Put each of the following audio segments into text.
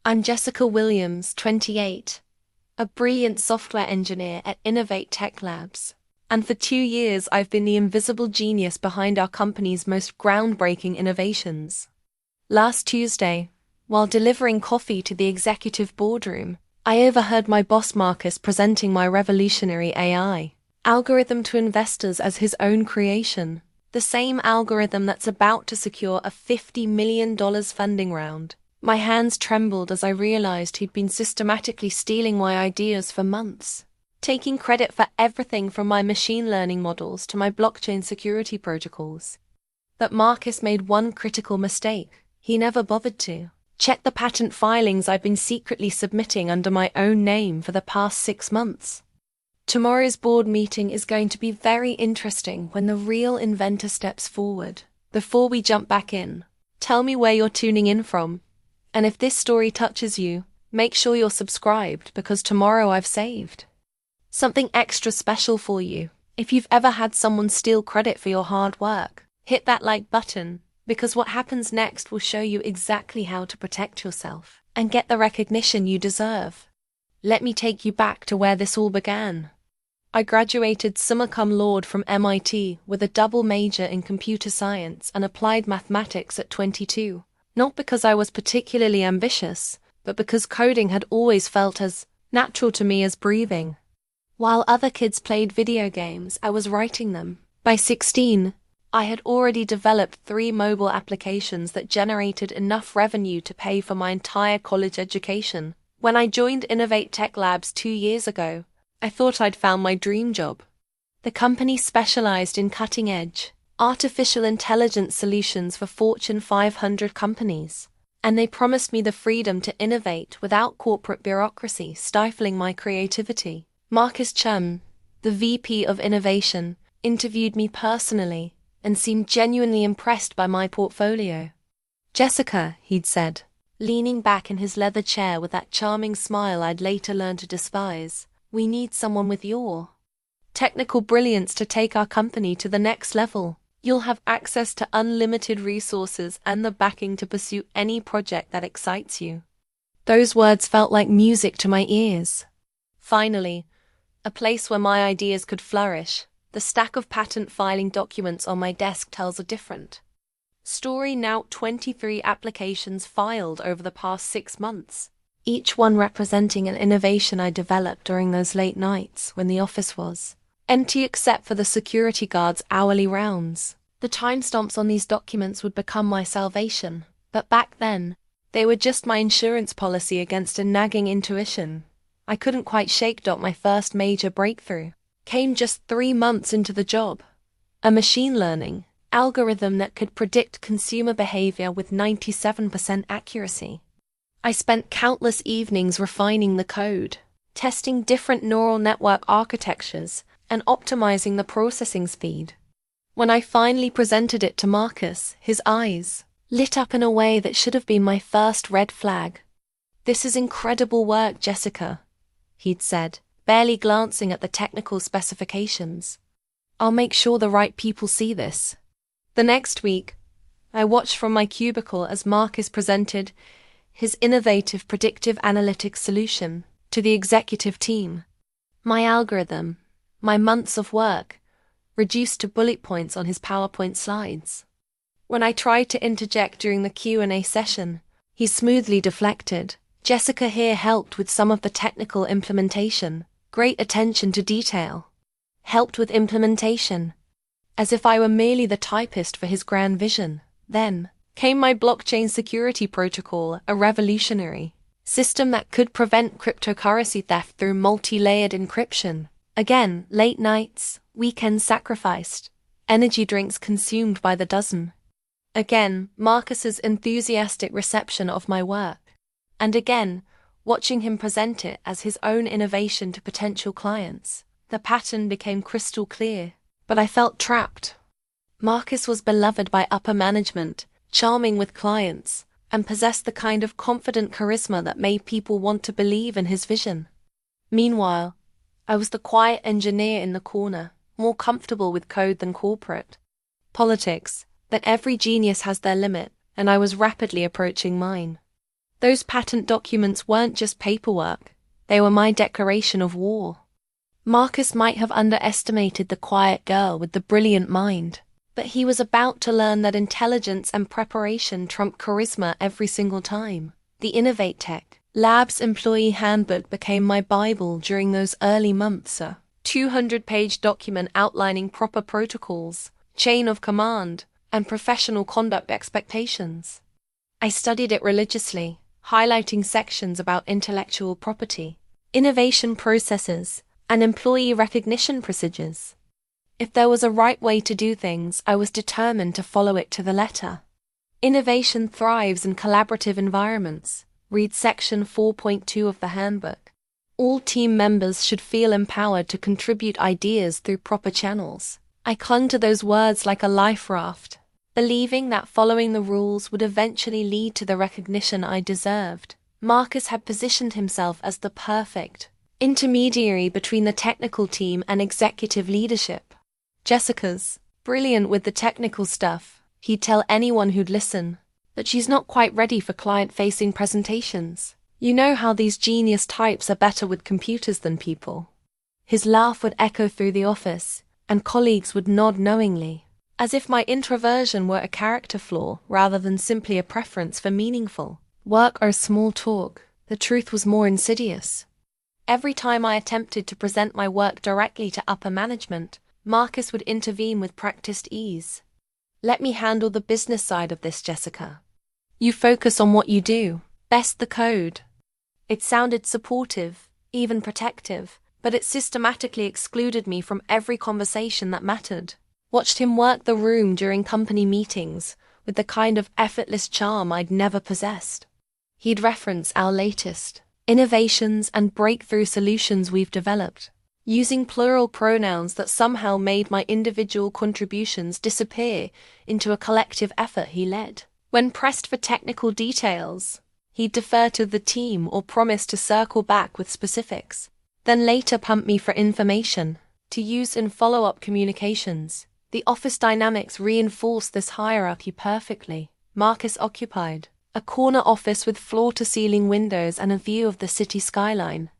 I'm Jessica Williams, 28, a brilliant software engineer at InnovateTech Labs. And for 2 years I've been the invisible genius behind our company's most groundbreaking innovations. Last Tuesday, while delivering coffee to the executive boardroom, I overheard my boss Marcus presenting my revolutionary AI algorithm to investors as his own creation, the same algorithm that's about to secure a $50 million funding round. My hands trembled as I realized he'd been systematically stealing my ideas for months, taking credit for everything from my machine learning models to my blockchain security protocols. But Marcus made one critical mistake. He never bothered to check the patent filings I've been secretly submitting under my own name for the past 6 months. Tomorrow's board meeting is going to be very interesting when the real inventor steps forward. Before we jump back in, tell me where you're tuning in from. And if this story touches you, make sure you're subscribed because tomorrow I've saved something extra special for you. If you've ever had someone steal credit for your hard work, hit that like button, because what happens next will show you exactly how to protect yourself and get the recognition you deserve. Let me take you back to where this all began. I graduated summa cum laude from MIT with a double major in computer science and applied mathematics at 22. Not because I was particularly ambitious, but because coding had always felt as natural to me as breathing. While other kids played video games, I was writing them. By 16, I had already developed 3 mobile applications that generated enough revenue to pay for my entire college education. When I joined InnovateTech Labs 2 years ago, I thought I'd found my dream job. The company specialized in cutting-edge artificial intelligence solutions for Fortune 500 companies, and they promised me the freedom to innovate without corporate bureaucracy stifling my creativity. Marcus Chum, the VP of Innovation, interviewed me personally and seemed genuinely impressed by my portfolio. "Jessica," he'd said, leaning back in his leather chair with that charming smile I'd later learned to despise, "we need someone with your technical brilliance to take our company to the next level. You'll have access to unlimited resources and the backing to pursue any project that excites you." Those words felt like music to my ears. Finally, a place where my ideas could flourish. The stack of patent filing documents on my desk tells a different story. Now 23 applications filed over the past 6 months, each one representing an innovation I developed during those late nights when the office was empty except for the security guard's hourly rounds. The timestamps on these documents would become my salvation, but back then, they were just my insurance policy against a nagging intuition I couldn't quite shake. My first major breakthrough came just 3 months into the job. A machine learning algorithm that could predict consumer behavior with 97% accuracy. I spent countless evenings refining the code, testing different neural network architectures, and optimizing the processing speed. When I finally presented it to Marcus, his eyes lit up in a way that should have been my first red flag. "This is incredible work, Jessica," he'd said, barely glancing at the technical specifications. "I'll make sure the right people see this." The next week, I watched from my cubicle as Marcus presented his innovative predictive analytics solution to the executive team. My algorithm, my months of work, reduced to bullet points on his PowerPoint slides. When I tried to interject during the Q&A session, he smoothly deflected. "Jessica here helped with some of the technical implementation. Great attention to detail. Helped with implementation." As if I were merely the typist for his grand vision. Then came my blockchain security protocol, a revolutionary system that could prevent cryptocurrency theft through multi-layered encryption. Again, late nights, weekends sacrificed, energy drinks consumed by the dozen. Again, Marcus's enthusiastic reception of my work. And again, watching him present it as his own innovation to potential clients. The pattern became crystal clear, but I felt trapped. Marcus was beloved by upper management, charming with clients, and possessed the kind of confident charisma that made people want to believe in his vision. Meanwhile, I was the quiet engineer in the corner, more comfortable with code than corporate politics, that every genius has their limit, and I was rapidly approaching mine. Those patent documents weren't just paperwork, they were my declaration of war. Marcus might have underestimated the quiet girl with the brilliant mind, but he was about to learn that intelligence and preparation trump charisma every single time. The InnovateTech Labs employee handbook became my Bible during those early months, a 200-page document outlining proper protocols, chain of command, and professional conduct expectations. I studied it religiously, highlighting sections about intellectual property, innovation processes, and employee recognition procedures. If there was a right way to do things, I was determined to follow it to the letter. Innovation thrives in collaborative environments. Read Section 4.2 of the handbook. All team members should feel empowered to contribute ideas through proper channels. I clung to those words like a life raft, believing that following the rules would eventually lead to the recognition I deserved. Marcus had positioned himself as the perfect intermediary between the technical team and executive leadership. Jessica's brilliant with the technical stuff, he'd tell anyone who'd listen, but she's not quite ready for client-facing presentations. You know how these genius types are better with computers than people. His laugh would echo through the office, and colleagues would nod knowingly, as if my introversion were a character flaw rather than simply a preference for meaningful work or small talk. The truth was more insidious. Every time I attempted to present my work directly to upper management, Marcus would intervene with practiced ease. "Let me handle the business side of this, Jessica. You focus on what you do, best the code." It sounded supportive, even protective, but it systematically excluded me from every conversation that mattered. Watched him work the room during company meetings with the kind of effortless charm I'd never possessed. He'd reference our latest innovations and breakthrough solutions we've developed, using plural pronouns that somehow made my individual contributions disappear into a collective effort he led. When pressed for technical details, he'd defer to the team or promise to circle back with specifics, then later pump me for information to use in follow-up communications. The office dynamics reinforced this hierarchy perfectly. Marcus occupied a corner office with floor-to-ceiling windows and a view of the city skyline.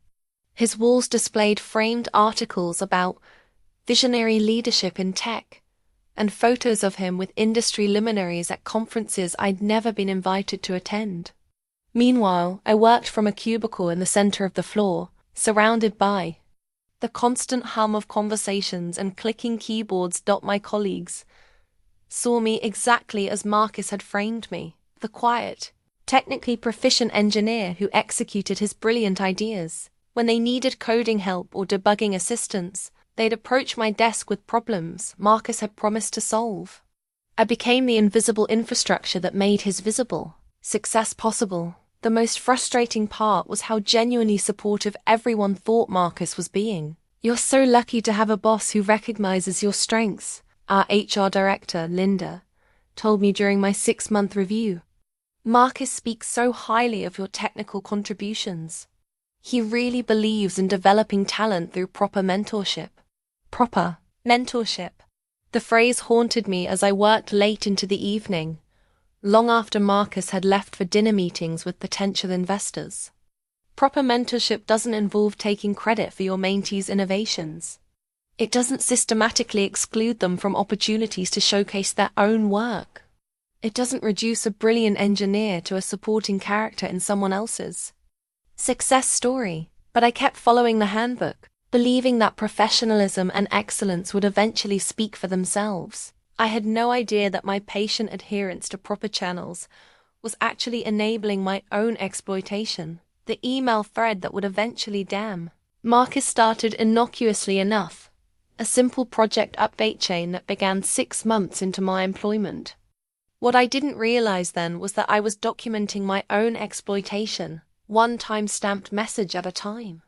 His walls displayed framed articles about visionary leadership in tech, and photos of him with industry luminaries at conferences I'd never been invited to attend. Meanwhile, I worked from a cubicle in the center of the floor, surrounded by the constant hum of conversations and clicking keyboards. My colleagues saw me exactly as Marcus had framed me, the quiet, technically proficient engineer who executed his brilliant ideas. When they needed coding help or debugging assistance, they'd approach my desk with problems Marcus had promised to solve. I became the invisible infrastructure that made his visible success possible. The most frustrating part was how genuinely supportive everyone thought Marcus was being. "You're so lucky to have a boss who recognizes your strengths," our HR director, Linda, told me during my 6-month review. "Marcus speaks so highly of your technical contributions. He really believes in developing talent through proper mentorship." Proper mentorship. The phrase haunted me as I worked late into the evening, long after Marcus had left for dinner meetings with potential investors. Proper mentorship doesn't involve taking credit for your mentee's innovations. It doesn't systematically exclude them from opportunities to showcase their own work. It doesn't reduce a brilliant engineer to a supporting character in someone else's success story. But I kept following the handbook, believing that professionalism and excellence would eventually speak for themselves. I had no idea that my patient adherence to proper channels was actually enabling my own exploitation, the email thread that would eventually damn. Marcus started innocuously enough, a simple project update chain that began 6 months into my employment. What I didn't realize then was that I was documenting my own exploitation, one time-stamped message at a time.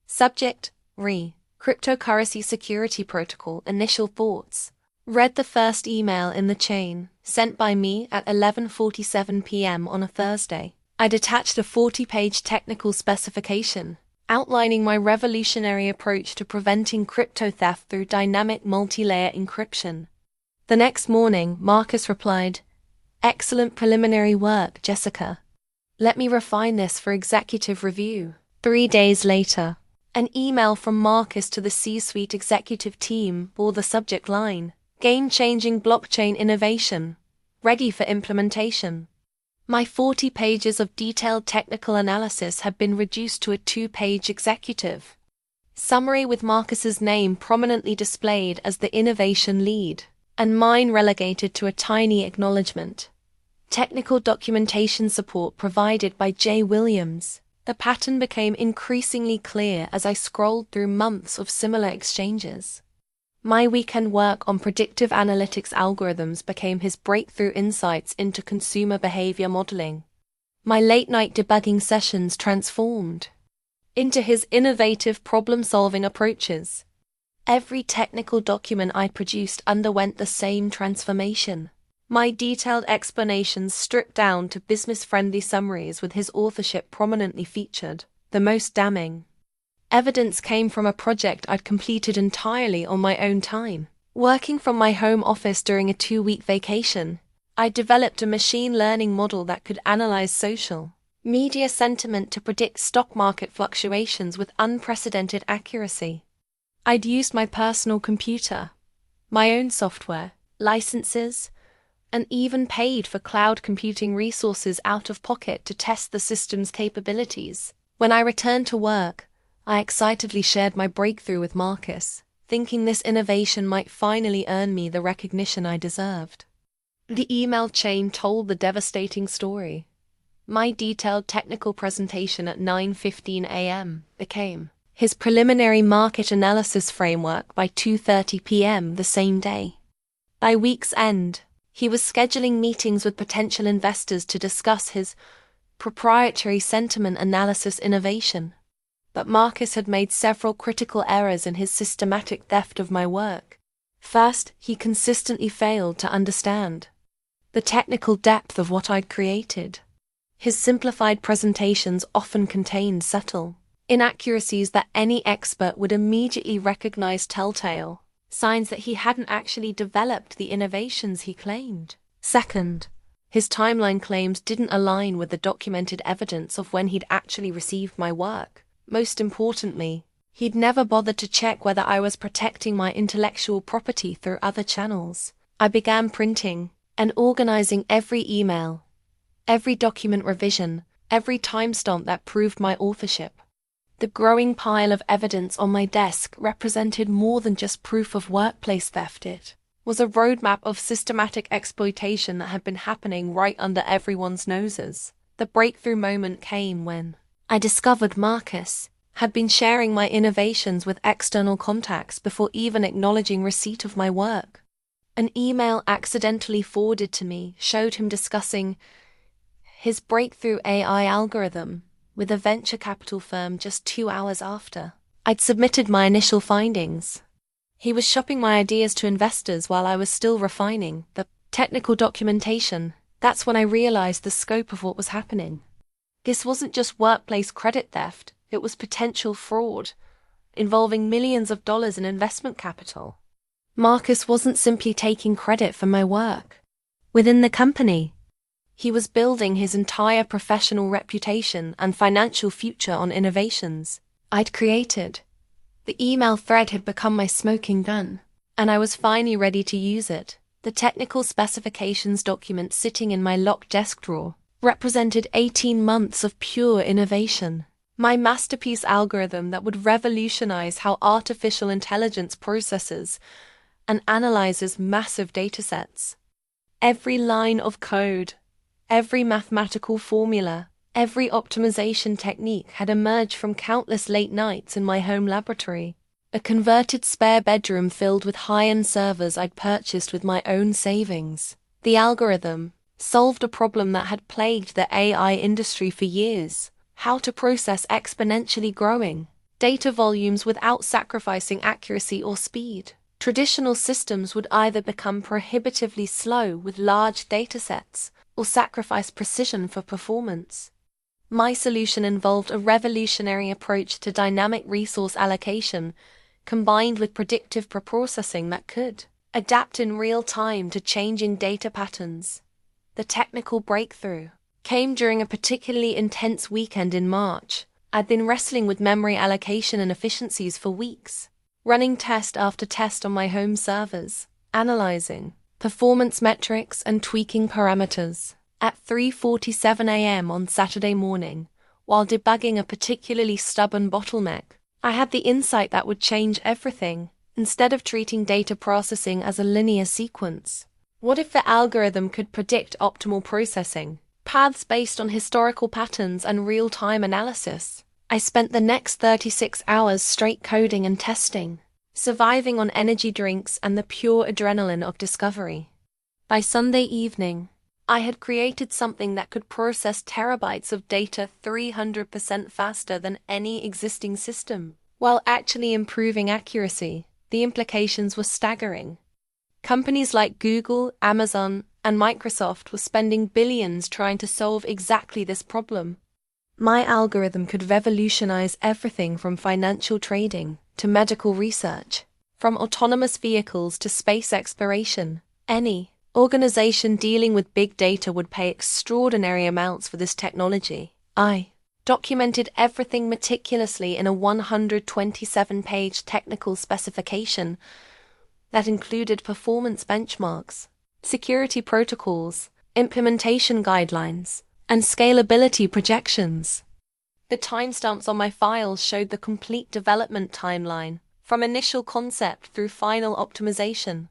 Subject: Cryptocurrency Security Protocol, Initial Thoughts. Read the first email in the chain, sent by me at 11:47 p.m. on a Thursday. I'd attached a 40-page technical specification, outlining my revolutionary approach to preventing crypto theft through dynamic multi-layer encryption. The next morning, Marcus replied, "Excellent preliminary work, Jessica. Let me refine this for executive review. 3 days later, an email from Marcus to the C-suite executive team bore the subject line, "Game-changing blockchain innovation, ready for implementation." My 40 pages of detailed technical analysis had been reduced to a 2-page executive summary with Marcus's name prominently displayed as the innovation lead, and mine relegated to a tiny acknowledgement. Technical documentation support provided by J. Williams. The pattern became increasingly clear as I scrolled through months of similar exchanges. My weekend work on predictive analytics algorithms became his breakthrough insights into consumer behavior modeling. My late-night debugging sessions transformed into his innovative problem-solving approaches. Every technical document I produced underwent the same transformation. My detailed explanations stripped down to business-friendly summaries with his authorship prominently featured. The most damning evidence came from a project I'd completed entirely on my own time. Working from my home office during a 2-week vacation, I developed a machine learning model that could analyze social media sentiment to predict stock market fluctuations with unprecedented accuracy. I'd used my personal computer, my own software, licenses, and even paid for cloud computing resources out of pocket to test the system's capabilities. When I returned to work, I excitedly shared my breakthrough with Marcus, thinking this innovation might finally earn me the recognition I deserved. The email chain told the devastating story. My detailed technical presentation at 9:15 a.m. became his preliminary market analysis framework by 2:30 p.m. the same day. By week's end, he was scheduling meetings with potential investors to discuss his proprietary sentiment analysis innovation. But Marcus had made several critical errors in his systematic theft of my work. First, he consistently failed to understand the technical depth of what I'd created. His simplified presentations often contained subtle inaccuracies that any expert would immediately recognize, telltale signs that he hadn't actually developed the innovations he claimed. Second, his timeline claims didn't align with the documented evidence of when he'd actually received my work. Most importantly, he'd never bothered to check whether I was protecting my intellectual property through other channels. I began printing and organizing every email, every document revision, every timestamp that proved my authorship. The growing pile of evidence on my desk represented more than just proof of workplace theft. It was a roadmap of systematic exploitation that had been happening right under everyone's noses. The breakthrough moment came when I discovered Marcus had been sharing my innovations with external contacts before even acknowledging receipt of my work. An email accidentally forwarded to me showed him discussing his breakthrough AI algorithm with a venture capital firm just 2 hours after I'd submitted my initial findings. He was shopping my ideas to investors while I was still refining the technical documentation. That's when I realized the scope of what was happening. This wasn't just workplace credit theft, it was potential fraud, involving millions of dollars in investment capital. Marcus wasn't simply taking credit for my work within the company. He was building his entire professional reputation and financial future on innovations I'd created. The email thread had become my smoking gun, and I was finally ready to use it. The technical specifications document sitting in my locked desk drawer represented 18 months of pure innovation. My masterpiece algorithm that would revolutionize how artificial intelligence processes and analyzes massive datasets. Every line of code, every mathematical formula, every optimization technique had emerged from countless late nights in my home laboratory. A converted spare bedroom filled with high-end servers I'd purchased with my own savings. The algorithm solved a problem that had plagued the AI industry for years: how to process exponentially growing data volumes without sacrificing accuracy or speed. Traditional systems would either become prohibitively slow with large datasets or sacrifice precision for performance. My solution involved a revolutionary approach to dynamic resource allocation combined with predictive preprocessing that could adapt in real time to changing data patterns. The technical breakthrough came during a particularly intense weekend in March. I'd been wrestling with memory allocation and efficiencies for weeks, running test after test on my home servers, analyzing performance metrics and tweaking parameters. At 3:47 a.m. on Saturday morning, while debugging a particularly stubborn bottleneck, I had the insight that would change everything. Instead of treating data processing as a linear sequence, what if the algorithm could predict optimal processing paths based on historical patterns and real-time analysis? I spent the next 36 hours straight coding and testing, surviving on energy drinks and the pure adrenaline of discovery. By Sunday evening, I had created something that could process terabytes of data 300% faster than any existing system, while actually improving accuracy. The implications were staggering. Companies like Google, Amazon, and Microsoft were spending billions trying to solve exactly this problem. My algorithm could revolutionize everything from financial trading to medical research, from autonomous vehicles to space exploration. Any organization dealing with big data would pay extraordinary amounts for this technology. I documented everything meticulously in a 127-page technical specification that included performance benchmarks, security protocols, implementation guidelines, and scalability projections. The timestamps on my files showed the complete development timeline, from initial concept through final optimization.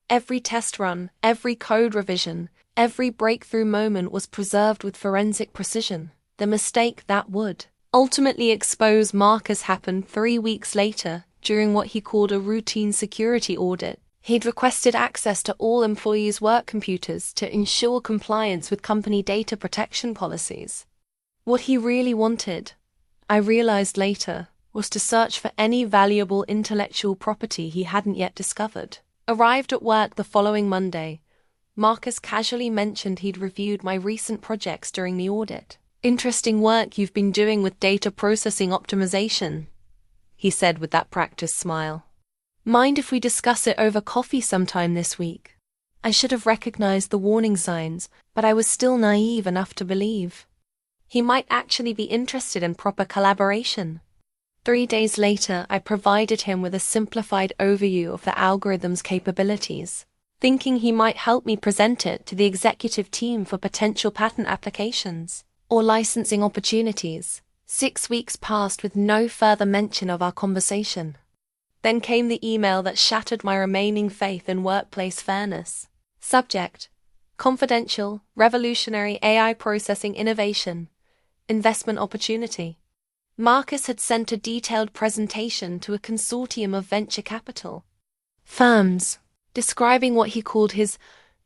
Every test run, every code revision, every breakthrough moment was preserved with forensic precision. The mistake that would ultimately expose Marcus happened 3 weeks later during what he called a routine security audit. He'd requested access to all employees' work computers to ensure compliance with company data protection policies. What he really wanted, I realized later, was to search for any valuable intellectual property he hadn't yet discovered. Arrived at work the following Monday, Marcus casually mentioned he'd reviewed my recent projects during the audit. "Interesting work you've been doing with data processing optimization," he said with that practiced smile. "Mind if we discuss it over coffee sometime this week?" I should have recognized the warning signs, but I was still naive enough to believe he might actually be interested in proper collaboration. 3 days later, I provided him with a simplified overview of the algorithm's capabilities, thinking he might help me present it to the executive team for potential patent applications or licensing opportunities. 6 weeks passed with no further mention of our conversation. Then came the email that shattered my remaining faith in workplace fairness. Subject: confidential, revolutionary AI processing innovation, investment opportunity. Marcus had sent a detailed presentation to a consortium of venture capital firms, describing what he called his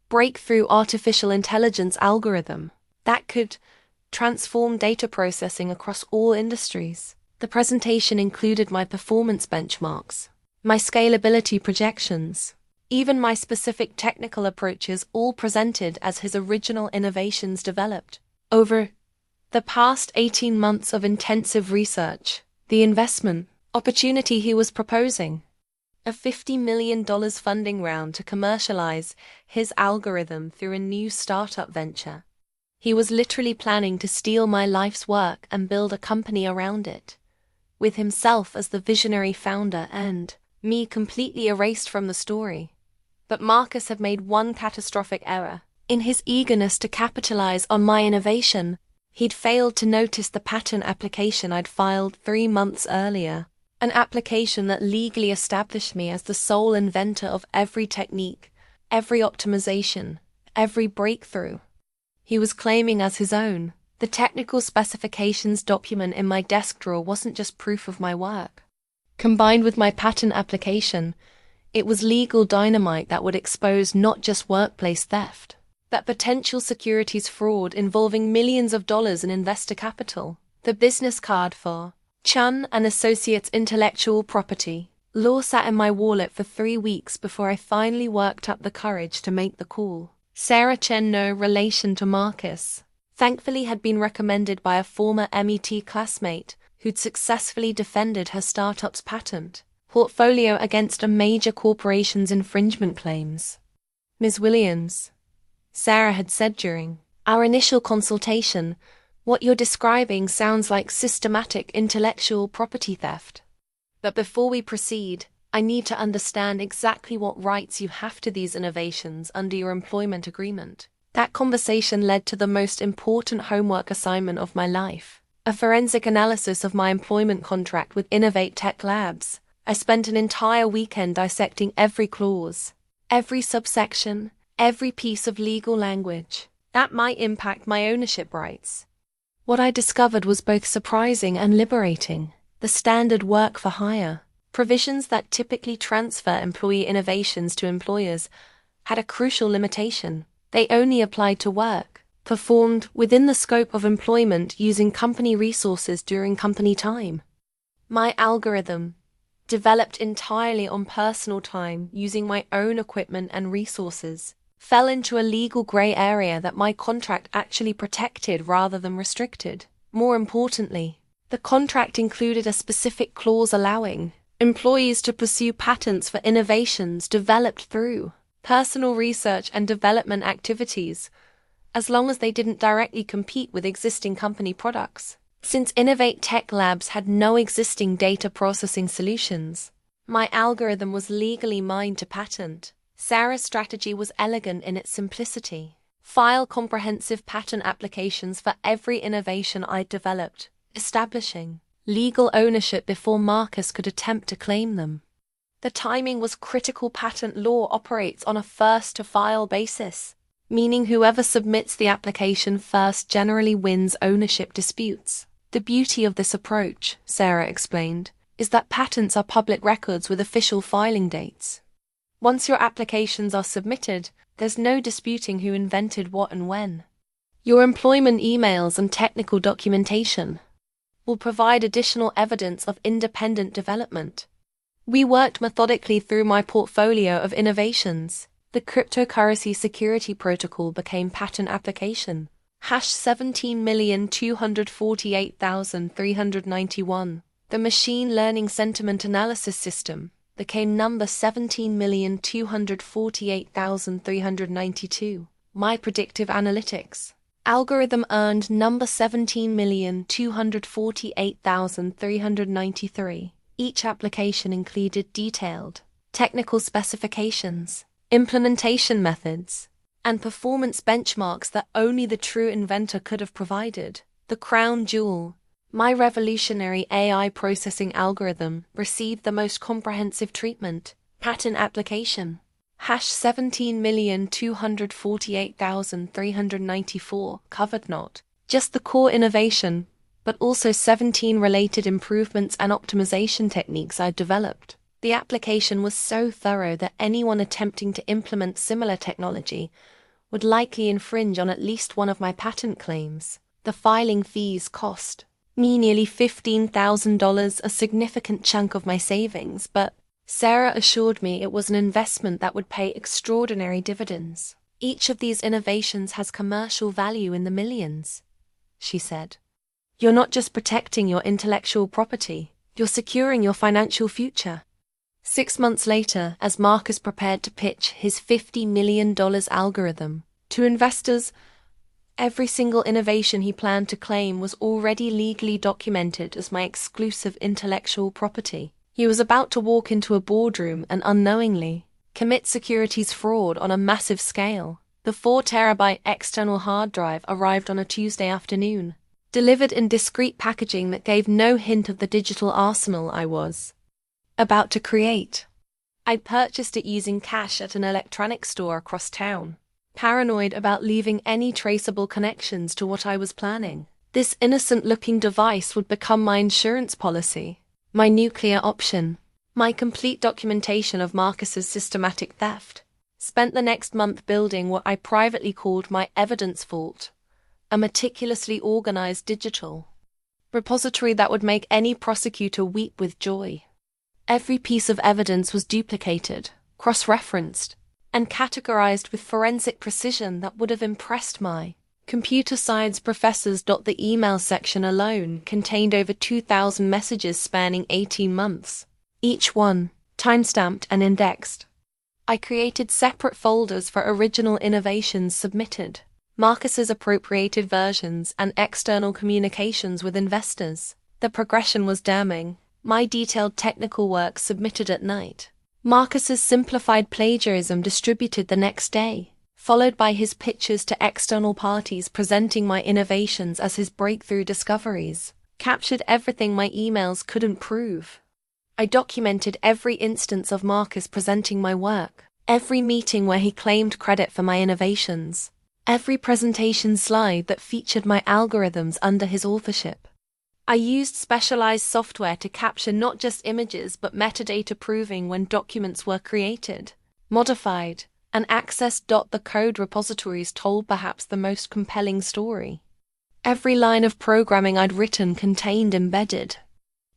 breakthrough artificial intelligence algorithm that could transform data processing across all industries. The presentation included my performance benchmarks, my scalability projections, even my specific technical approaches, all presented as his original innovations developed over the past 18 months of intensive research. The investment opportunity he was proposing: a $50 million funding round to commercialize his algorithm through a new startup venture. He was literally planning to steal my life's work and build a company around it, with himself as the visionary founder and me completely erased from the story. But Marcus had made one catastrophic error. In his eagerness to capitalize on my innovation, he'd failed to notice the patent application I'd filed 3 months earlier, an application that legally established me as the sole inventor of every technique, every optimization, every breakthrough he was claiming as his own. The technical specifications document in my desk drawer wasn't just proof of my work. Combined with my patent application, it was legal dynamite that would expose not just workplace theft, but potential securities fraud involving millions of dollars in investor capital. The business card for Chun and Associates Intellectual Property law sat in my wallet for 3 weeks before I finally worked up the courage to make the call. Sarah Chen, no relation to Marcus, thankfully had been recommended by a former MET classmate who'd successfully defended her startup's patent portfolio against a major corporation's infringement claims. "Ms. Williams," Sarah had said during Our initial consultation, what you're describing sounds like systematic intellectual property theft. But before we proceed, I need to understand exactly what rights you have to these innovations under your employment agreement. That conversation led to the most important homework assignment of my life, a forensic analysis of my employment contract with InnovateTech Labs. I spent an entire weekend dissecting every clause, every subsection, every piece of legal language that might impact my ownership rights. What I discovered was both surprising and liberating. The standard work for hire, provisions that typically transfer employee innovations to employers, had a crucial limitation. They only applied to work performed within the scope of employment using company resources during company time. My algorithm, developed entirely on personal time using my own equipment and resources, fell into a legal gray area that my contract actually protected rather than restricted. More importantly, the contract included a specific clause allowing employees to pursue patents for innovations developed through personal research and development activities, as long as they didn't directly compete with existing company products. Since InnovateTech Labs had no existing data processing solutions, my algorithm was legally mine to patent. Sarah's strategy was elegant in its simplicity. File comprehensive patent applications for every innovation I'd developed, establishing legal ownership before Marcus could attempt to claim them. The timing was critical. Patent law operates on a first-to-file basis, meaning whoever submits the application first generally wins ownership disputes. The beauty of this approach, Sarah explained, is that patents are public records with official filing dates. Once your applications are submitted, there's no disputing who invented what and when. Your employment emails and technical documentation will provide additional evidence of independent development. We worked methodically through my portfolio of innovations. The cryptocurrency security protocol became patent application. #17,248,391. The machine learning sentiment analysis system became number 17,248,392. My predictive analytics algorithm earned number 17,248,393. Each application included detailed technical specifications, implementation methods, and performance benchmarks that only the true inventor could have provided. The crown jewel, my revolutionary AI processing algorithm, received the most comprehensive treatment. Patent application #17,248,394 covered not just the core innovation, but also 17 related improvements and optimization techniques I'd developed. The application was so thorough that anyone attempting to implement similar technology would likely infringe on at least one of my patent claims. The filing fees cost me nearly $15,000, a significant chunk of my savings, but Sarah assured me it was an investment that would pay extraordinary dividends. Each of these innovations has commercial value in the millions, she said. You're not just protecting your intellectual property, you're securing your financial future. 6 months later, as Marcus prepared to pitch his $50 million algorithm to investors, every single innovation he planned to claim was already legally documented as my exclusive intellectual property. He was about to walk into a boardroom and unknowingly commit securities fraud on a massive scale. The 4-terabyte external hard drive arrived on a Tuesday afternoon, delivered in discreet packaging that gave no hint of the digital arsenal I was about to create. I'd purchased it using cash at an electronics store across town, paranoid about leaving any traceable connections to what I was planning. This innocent-looking device would become my insurance policy, my nuclear option, my complete documentation of Marcus's systematic theft. Spent the next month building what I privately called my evidence vault, a meticulously organized digital repository that would make any prosecutor weep with joy. Every piece of evidence was duplicated, cross-referenced, and categorized with forensic precision that would have impressed my computer science professors. The email section alone contained over 2,000 messages spanning 18 months, each one timestamped and indexed. I created separate folders for original innovations submitted, Marcus's appropriated versions, and external communications with investors. The progression was damning. My detailed technical work submitted at night. Marcus's simplified plagiarism distributed the next day, followed by his pitches to external parties presenting my innovations as his breakthrough discoveries, captured everything my emails couldn't prove. I documented every instance of Marcus presenting my work, every meeting where he claimed credit for my innovations, every presentation slide that featured my algorithms under his authorship. I used specialized software to capture not just images but metadata proving when documents were created, modified, and accessed. The code repositories told perhaps the most compelling story. Every line of programming I'd written contained embedded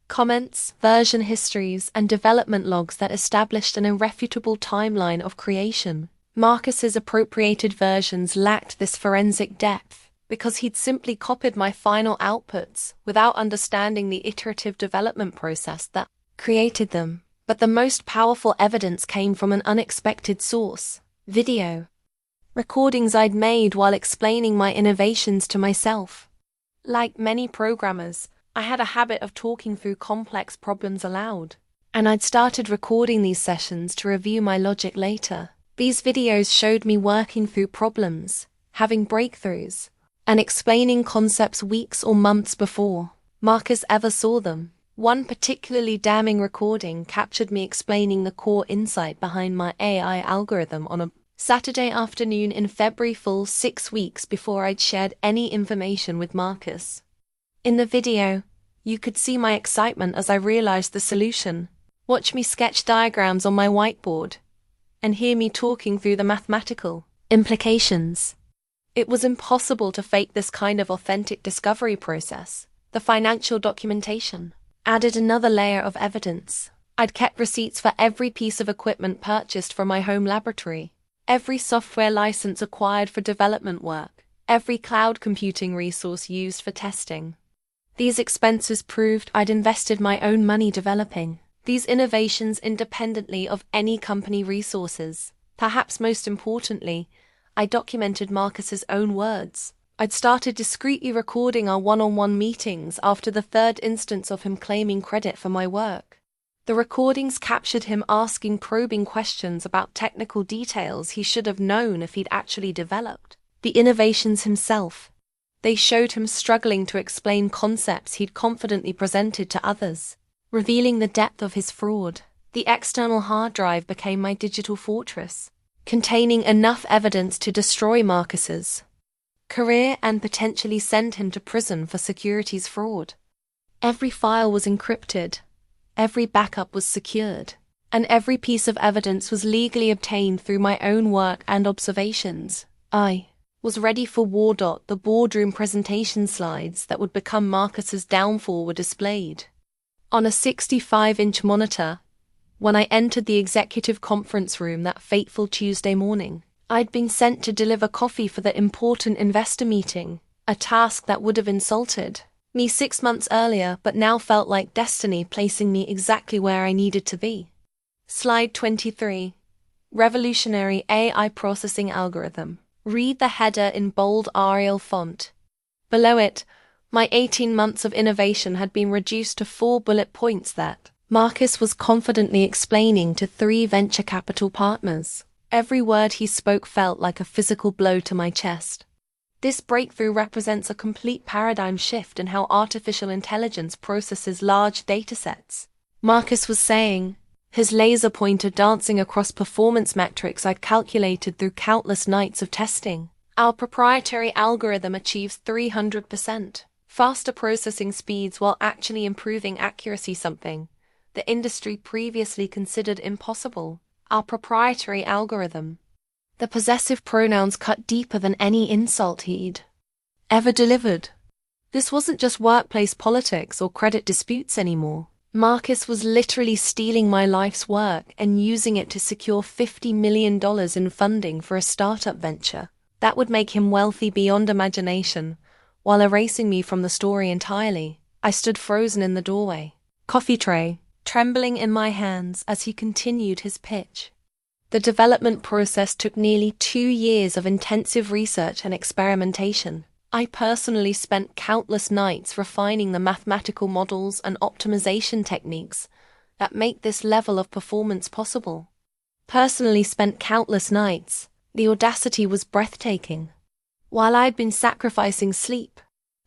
comments, version histories, and development logs that established an irrefutable timeline of creation. Marcus's appropriated versions lacked this forensic depth because he'd simply copied my final outputs without understanding the iterative development process that created them. But the most powerful evidence came from an unexpected source: video. Recordings I'd made while explaining my innovations to myself. Like many programmers, I had a habit of talking through complex problems aloud, and I'd started recording these sessions to review my logic later. These videos showed me working through problems, having breakthroughs, and explaining concepts weeks or months before Marcus ever saw them. One particularly damning recording captured me explaining the core insight behind my AI algorithm on a Saturday afternoon in February, full 6 weeks before I'd shared any information with Marcus. In the video, you could see my excitement as I realized the solution. Watch me sketch diagrams on my whiteboard, and hear me talking through the mathematical implications. It was impossible to fake this kind of authentic discovery process. The financial documentation added another layer of evidence. I'd kept receipts for every piece of equipment purchased for my home laboratory, every software license acquired for development work, every cloud computing resource used for testing. These expenses proved I'd invested my own money developing these innovations independently of any company resources. Perhaps most importantly, I documented Marcus's own words. I'd started discreetly recording our one-on-one meetings after the third instance of him claiming credit for my work. The recordings captured him asking probing questions about technical details he should have known if he'd actually developed the innovations himself. They showed him struggling to explain concepts he'd confidently presented to others, revealing the depth of his fraud. The external hard drive became my digital fortress, containing enough evidence to destroy Marcus's career and potentially send him to prison for securities fraud. Every file was encrypted, every backup was secured, and every piece of evidence was legally obtained through my own work and observations. I was ready for war. The boardroom presentation slides that would become Marcus's downfall were displayed on a 65-inch monitor when I entered the executive conference room that fateful Tuesday morning. I'd been sent to deliver coffee for the important investor meeting, a task that would have insulted me 6 months earlier but now felt like destiny placing me exactly where I needed to be. Slide 23. Revolutionary AI processing algorithm. Read the header in bold Arial font. Below it, my 18 months of innovation had been reduced to 4 bullet points that Marcus was confidently explaining to 3 venture capital partners. Every word he spoke felt like a physical blow to my chest. This breakthrough represents a complete paradigm shift in how artificial intelligence processes large datasets, Marcus was saying, his laser pointer dancing across performance metrics I'd calculated through countless nights of testing. Our proprietary algorithm achieves 300% faster processing speeds while actually improving accuracy, something the industry previously considered impossible. Our proprietary algorithm. The possessive pronouns cut deeper than any insult he'd ever delivered. This wasn't just workplace politics or credit disputes anymore. Marcus was literally stealing my life's work and using it to secure $50 million in funding for a startup venture that would make him wealthy beyond imagination, while erasing me from the story entirely. I stood frozen in the doorway, coffee tray trembling in my hands as he continued his pitch. The development process took nearly 2 years of intensive research and experimentation. I personally spent countless nights refining the mathematical models and optimization techniques that make this level of performance possible. The audacity was breathtaking. While I'd been sacrificing sleep,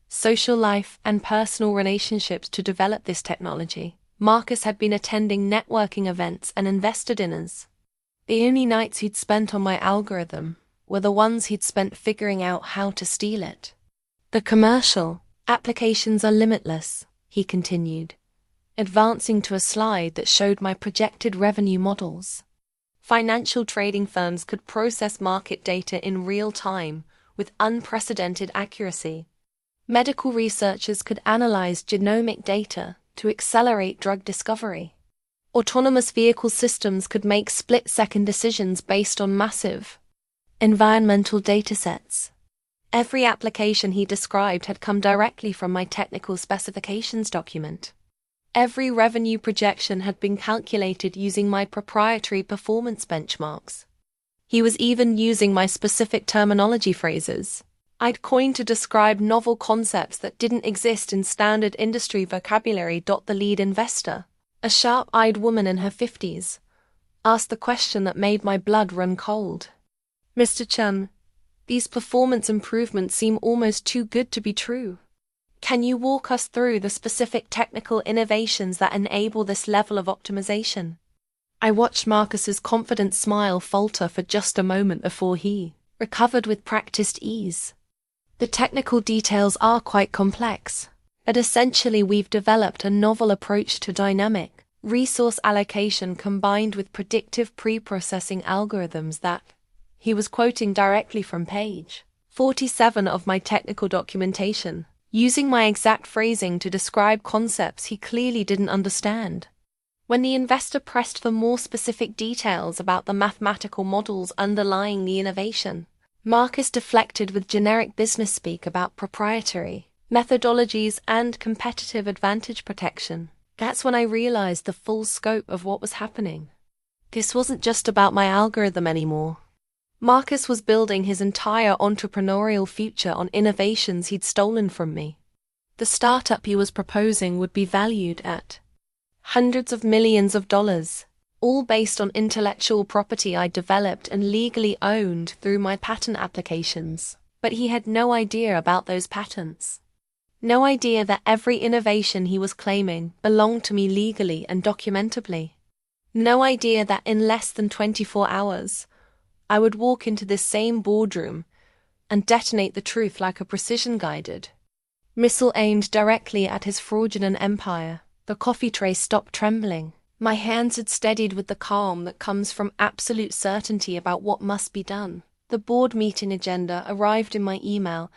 social life, and personal relationships to develop this technology, Marcus had been attending networking events and investor dinners. The only nights he'd spent on my algorithm were the ones he'd spent figuring out how to steal it. The commercial applications are limitless, he continued, advancing to a slide that showed my projected revenue models. Financial trading firms could process market data in real time with unprecedented accuracy. Medical researchers could analyze genomic data to accelerate drug discovery. Autonomous vehicle systems could make split-second decisions based on massive environmental datasets. Every application he described had come directly from my technical specifications document. Every revenue projection had been calculated using my proprietary performance benchmarks. He was even using my specific terminology phrases I'd coined to describe novel concepts that didn't exist in standard industry vocabulary. The lead investor, a sharp-eyed woman in her 50s, asked the question that made my blood run cold. "Mr. Chen, these performance improvements seem almost too good to be true. Can you walk us through the specific technical innovations that enable this level of optimization?" I watched Marcus's confident smile falter for just a moment before he recovered with practiced ease. "The technical details are quite complex, but essentially we've developed a novel approach to dynamic resource allocation combined with predictive pre-processing algorithms that," he was quoting directly from page 47 of my technical documentation, using my exact phrasing to describe concepts he clearly didn't understand. When the investor pressed for more specific details about the mathematical models underlying the innovation, Marcus deflected with generic business speak about proprietary methodologies and competitive advantage protection. That's when I realized the full scope of what was happening. This wasn't just about my algorithm anymore. Marcus was building his entire entrepreneurial future on innovations he'd stolen from me. The startup he was proposing would be valued at hundreds of millions of dollars, all based on intellectual property I developed and legally owned through my patent applications. But he had no idea about those patents. No idea that every innovation he was claiming belonged to me legally and documentably. No idea that in less than 24 hours, I would walk into this same boardroom and detonate the truth like a precision-guided missile aimed directly at his fraudulent empire. The coffee tray stopped trembling. My hands had steadied with the calm that comes from absolute certainty about what must be done. The board meeting agenda arrived in my email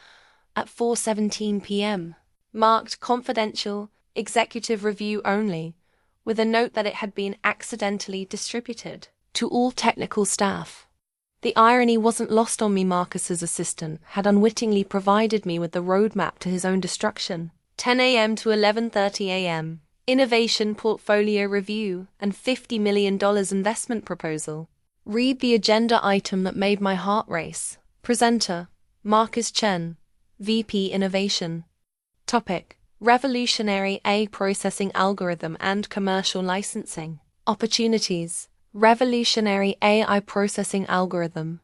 at 4:17 p.m., marked confidential, executive review only, with a note that it had been accidentally distributed to all technical staff. The irony wasn't lost on me. Marcus's assistant had unwittingly provided me with the roadmap to his own destruction. 10 a.m. to 11:30 a.m. Innovation Portfolio Review and $50 million investment proposal. Read the agenda item that made my heart race. Presenter, Marcus Chen, VP Innovation. Topic: Revolutionary AI processing algorithm and commercial licensing. Opportunities. Revolutionary AI processing algorithm.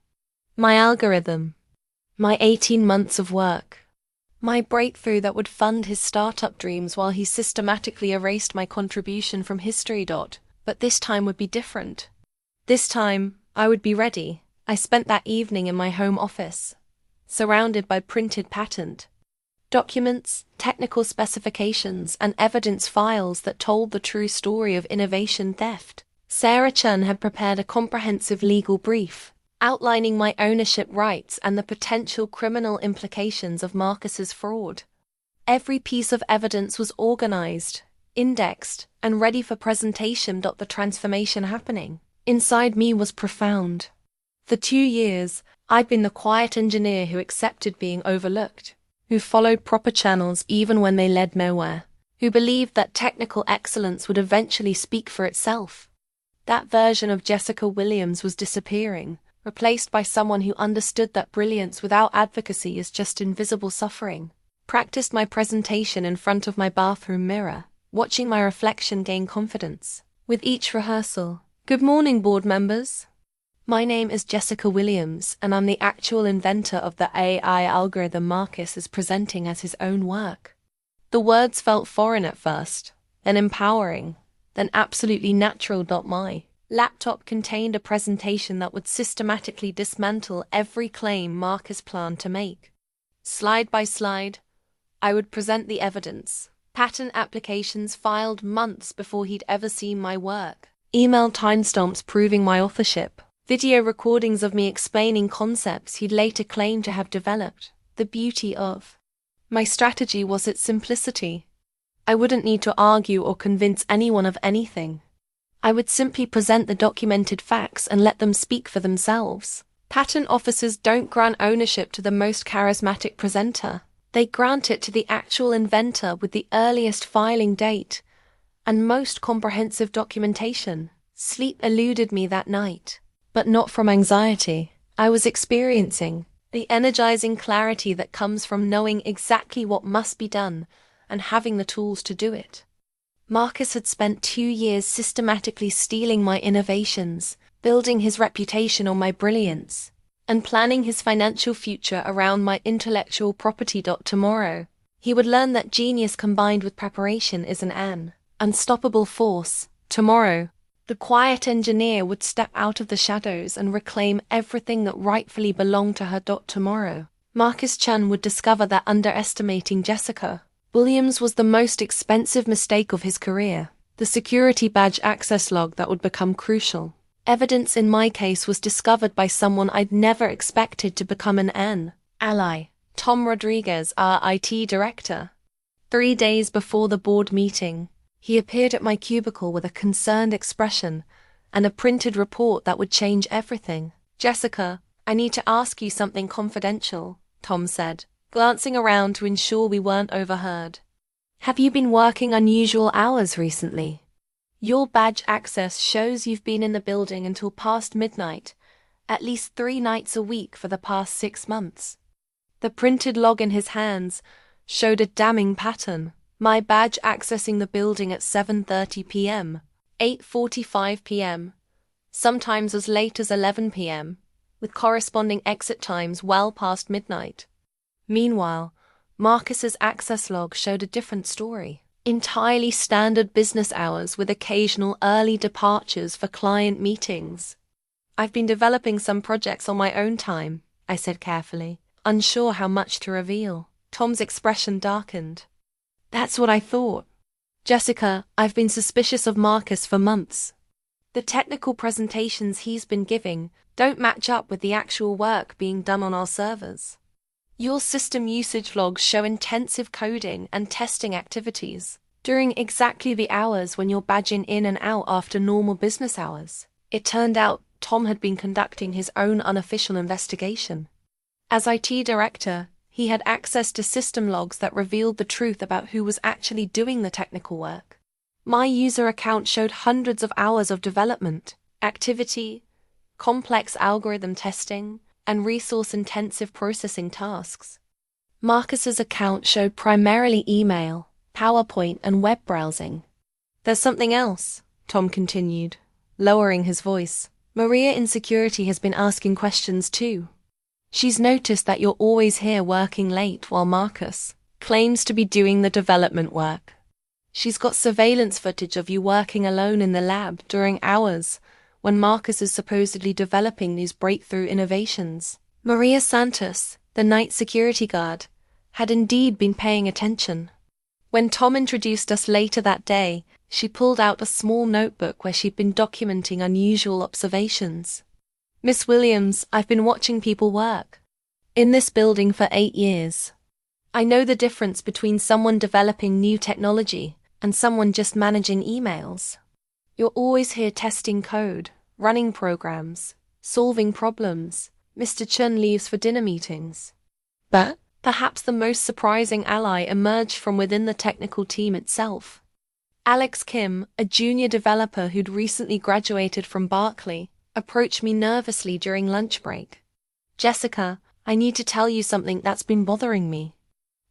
My algorithm. My 18 months of work. My breakthrough that would fund his startup dreams while he systematically erased my contribution from history. But this time would be different. This time, I would be ready. I spent that evening in my home office, surrounded by printed patent documents, technical specifications, and evidence files that told the true story of innovation theft. Sarah Chen had prepared a comprehensive legal brief, outlining my ownership rights and the potential criminal implications of Marcus's fraud. Every piece of evidence was organized, indexed, and ready for presentation. The transformation happening inside me was profound. For 2 years, I'd been the quiet engineer who accepted being overlooked, who followed proper channels even when they led nowhere, who believed that technical excellence would eventually speak for itself. That version of Jessica Williams was disappearing, replaced by someone who understood that brilliance without advocacy is just invisible suffering. Practiced my presentation in front of my bathroom mirror, watching my reflection gain confidence. With each rehearsal, "Good morning, board members. My name is Jessica Williams, and I'm the actual inventor of the AI algorithm Marcus is presenting as his own work." The words felt foreign at first, then empowering, then absolutely natural. My laptop contained a presentation that would systematically dismantle every claim Marcus planned to make. Slide by slide, I would present the evidence. Patent applications filed months before he'd ever seen my work. Email timestamps proving my authorship. Video recordings of me explaining concepts he'd later claimed to have developed. The beauty of my strategy was its simplicity. I wouldn't need to argue or convince anyone of anything. I would simply present the documented facts and let them speak for themselves. Patent offices don't grant ownership to the most charismatic presenter. They grant it to the actual inventor with the earliest filing date and most comprehensive documentation. Sleep eluded me that night, but not from anxiety. I was experiencing the energizing clarity that comes from knowing exactly what must be done and having the tools to do it. Marcus had spent 2 years systematically stealing my innovations, building his reputation on my brilliance, and planning his financial future around my intellectual property. Tomorrow, he would learn that genius combined with preparation is an unstoppable force. Tomorrow, the quiet engineer would step out of the shadows and reclaim everything that rightfully belonged to her. Tomorrow, Marcus Chun would discover that underestimating Jessica Williams was the most expensive mistake of his career. The security badge access log that would become crucial. Evidence in my case was discovered by someone I'd never expected to become an ally. Tom Rodriguez, our IT director. 3 days before the board meeting, he appeared at my cubicle with a concerned expression and a printed report that would change everything. "Jessica, I need to ask you something confidential," Tom said, glancing around to ensure we weren't overheard. "Have you been working unusual hours recently? Your badge access shows you've been in the building until past midnight, at least 3 nights a week for the past 6 months." The printed log in his hands showed a damning pattern. My badge accessing the building at 7:30 p.m., 8:45 p.m., sometimes as late as 11 p.m., with corresponding exit times well past midnight. Meanwhile, Marcus's access log showed a different story. Entirely standard business hours with occasional early departures for client meetings. "I've been developing some projects on my own time," I said carefully, unsure how much to reveal. Tom's expression darkened. "That's what I thought. Jessica, I've been suspicious of Marcus for months. The technical presentations he's been giving don't match up with the actual work being done on our servers. Your system usage logs show intensive coding and testing activities during exactly the hours when you're badging in and out after normal business hours." It turned out Tom had been conducting his own unofficial investigation. As IT director, he had access to system logs that revealed the truth about who was actually doing the technical work. My user account showed hundreds of hours of development, activity, complex algorithm testing, and resource-intensive processing tasks. Marcus's account showed primarily email, PowerPoint, and web browsing. "There's something else," Tom continued, lowering his voice. "Maria in security has been asking questions too. She's noticed that you're always here working late while Marcus claims to be doing the development work. She's got surveillance footage of you working alone in the lab during hours when Marcus is supposedly developing these breakthrough innovations." Maria Santos, the night security guard, had indeed been paying attention. When Tom introduced us later that day, she pulled out a small notebook where she'd been documenting unusual observations. "Miss Williams, I've been watching people work in this building for 8 years. I know the difference between someone developing new technology and someone just managing emails. You're always here testing code, running programs, solving problems. Mr. Chun leaves for dinner meetings." But perhaps the most surprising ally emerged from within the technical team itself. Alex Kim, a junior developer who'd recently graduated from Berkeley, approached me nervously during lunch break. Jessica, I need to tell you something that's been bothering me.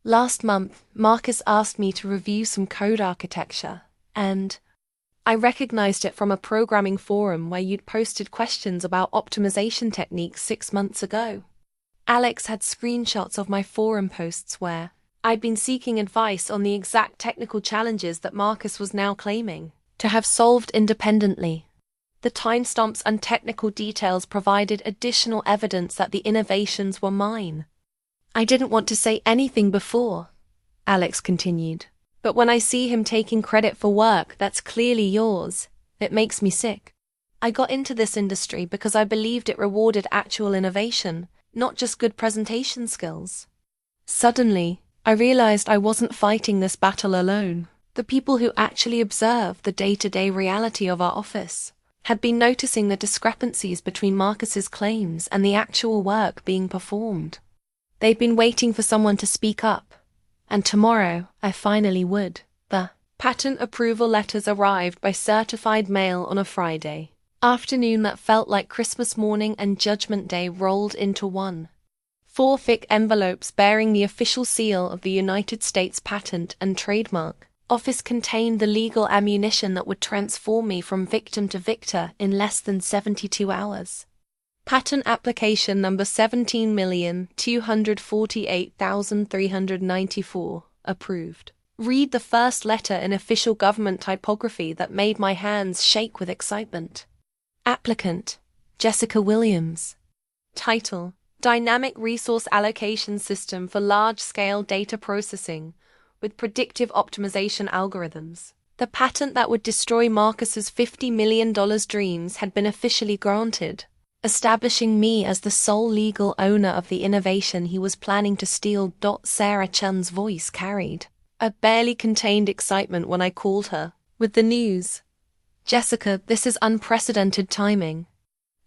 Last month, Marcus asked me to review some code architecture, and I recognized it from a programming forum where you'd posted questions about optimization techniques 6 months ago. Alex had screenshots of my forum posts where I'd been seeking advice on the exact technical challenges that Marcus was now claiming to have solved independently. The timestamps and technical details provided additional evidence that the innovations were mine. I didn't want to say anything before, Alex continued, but when I see him taking credit for work that's clearly yours, it makes me sick. I got into this industry because I believed it rewarded actual innovation, not just good presentation skills. Suddenly, I realized I wasn't fighting this battle alone. The people who actually observe the day-to-day reality of our office had been noticing the discrepancies between Marcus's claims and the actual work being performed. They'd been waiting for someone to speak up, and tomorrow I finally would. The patent approval letters arrived by certified mail on a Friday afternoon that felt like Christmas morning and Judgment Day rolled into one. 4 thick envelopes bearing the official seal of the United States Patent and Trademark Office contained the legal ammunition that would transform me from victim to victor in less than 72 hours. Patent application number 17,248,394, approved. Read the first letter in official government typography that made my hands shake with excitement. Applicant, Jessica Williams. Title, Dynamic Resource Allocation System for Large-Scale Data Processing with Predictive Optimization Algorithms. The patent that would destroy Marcus's $50 million dreams had been officially granted, establishing me as the sole legal owner of the innovation he was planning to steal. Sarah Chun's voice carried a barely contained excitement when I called her with the news. Jessica, this is unprecedented timing.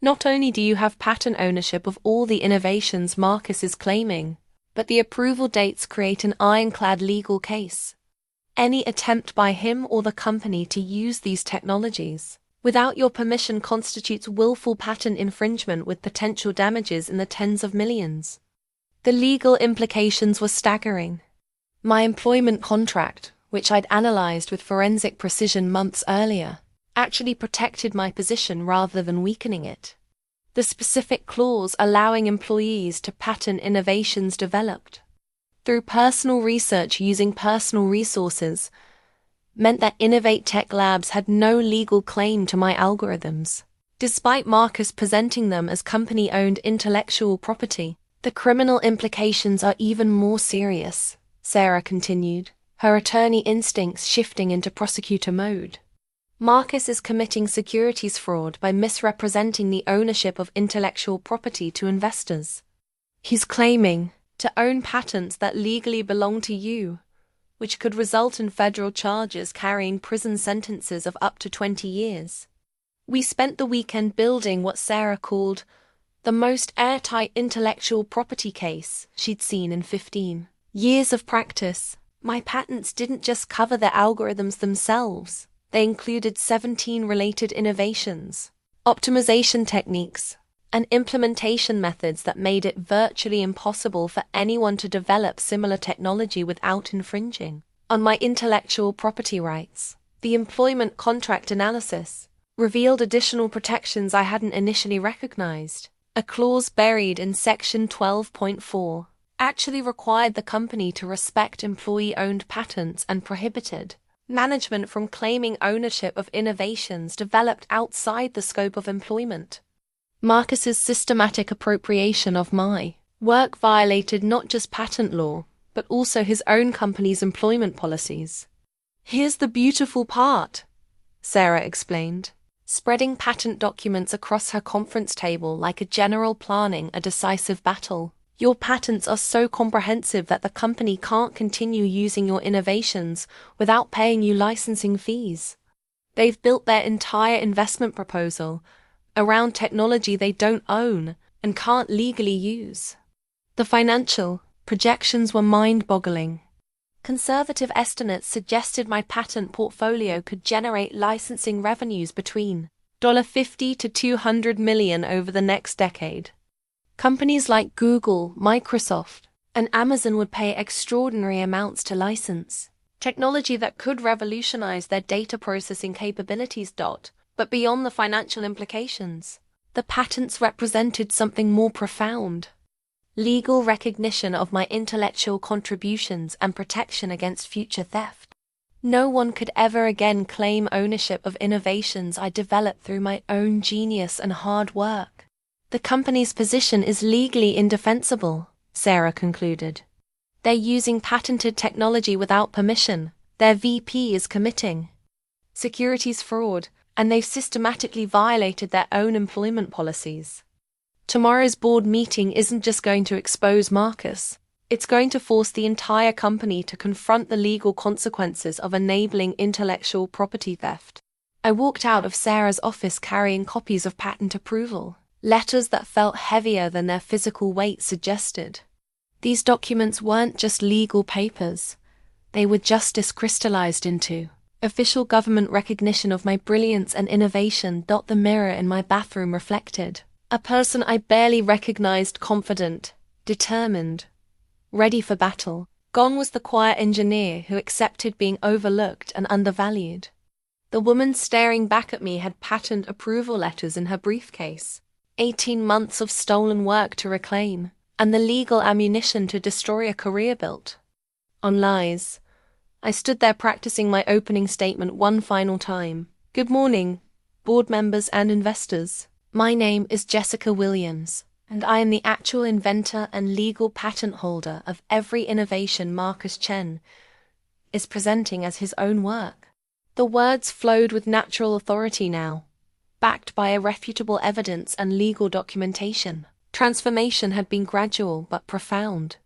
Not only do you have patent ownership of all the innovations Marcus is claiming, but the approval dates create an ironclad legal case. Any attempt by him or the company to use these technologies without your permission constitutes willful patent infringement with potential damages in the tens of millions. The legal implications were staggering. My employment contract, which I'd analyzed with forensic precision months earlier, actually protected my position rather than weakening it. The specific clause allowing employees to patent innovations developed through personal research using personal resources meant that InnovateTech Labs had no legal claim to my algorithms. Despite Marcus presenting them as company-owned intellectual property, the criminal implications are even more serious, Sarah continued, her attorney instincts shifting into prosecutor mode. Marcus is committing securities fraud by misrepresenting the ownership of intellectual property to investors. He's claiming to own patents that legally belong to you, which could result in federal charges carrying prison sentences of up to 20 years. We spent the weekend building what Sarah called the most airtight intellectual property case she'd seen in 15 years of practice. My patents didn't just cover the algorithms themselves. They included 17 related innovations, optimization techniques, and implementation methods that made it virtually impossible for anyone to develop similar technology without infringing on my intellectual property rights. The employment contract analysis revealed additional protections I hadn't initially recognized. A clause buried in Section 12.4 actually required the company to respect employee-owned patents and prohibited management from claiming ownership of innovations developed outside the scope of employment. Marcus's systematic appropriation of my work violated not just patent law, but also his own company's employment policies. Here's the beautiful part, Sarah explained, spreading patent documents across her conference table like a general planning a decisive battle. Your patents are so comprehensive that the company can't continue using your innovations without paying you licensing fees. They've built their entire investment proposal around technology they don't own and can't legally use. The financial projections were mind-boggling. Conservative estimates suggested my patent portfolio could generate licensing revenues between $50 to $200 million over the next decade. Companies like Google, Microsoft, and Amazon would pay extraordinary amounts to license technology that could revolutionize their data processing capabilities. But beyond the financial implications, the patents represented something more profound: legal recognition of my intellectual contributions and protection against future theft. No one could ever again claim ownership of innovations I developed through my own genius and hard work. The company's position is legally indefensible, Sarah concluded. They're using patented technology without permission, their VP is committing securities fraud, and they've systematically violated their own employment policies. Tomorrow's board meeting isn't just going to expose Marcus, it's going to force the entire company to confront the legal consequences of enabling intellectual property theft. I walked out of Sarah's office carrying copies of patent approval, letters that felt heavier than their physical weight suggested. These documents weren't just legal papers, they were justice crystallized into official government recognition of my brilliance and innovation. The mirror in my bathroom reflected a person I barely recognized, confident, determined, ready for battle. Gone was the quiet engineer who accepted being overlooked and undervalued. The woman staring back at me had patent approval letters in her briefcase, 18 months of stolen work to reclaim, and the legal ammunition to destroy a career built on lies. I stood there practicing my opening statement one final time. Good morning, board members and investors. My name is Jessica Williams, and I am the actual inventor and legal patent holder of every innovation Marcus Chen is presenting as his own work. The words flowed with natural authority now, backed by irrefutable evidence and legal documentation. Transformation had been gradual but profound.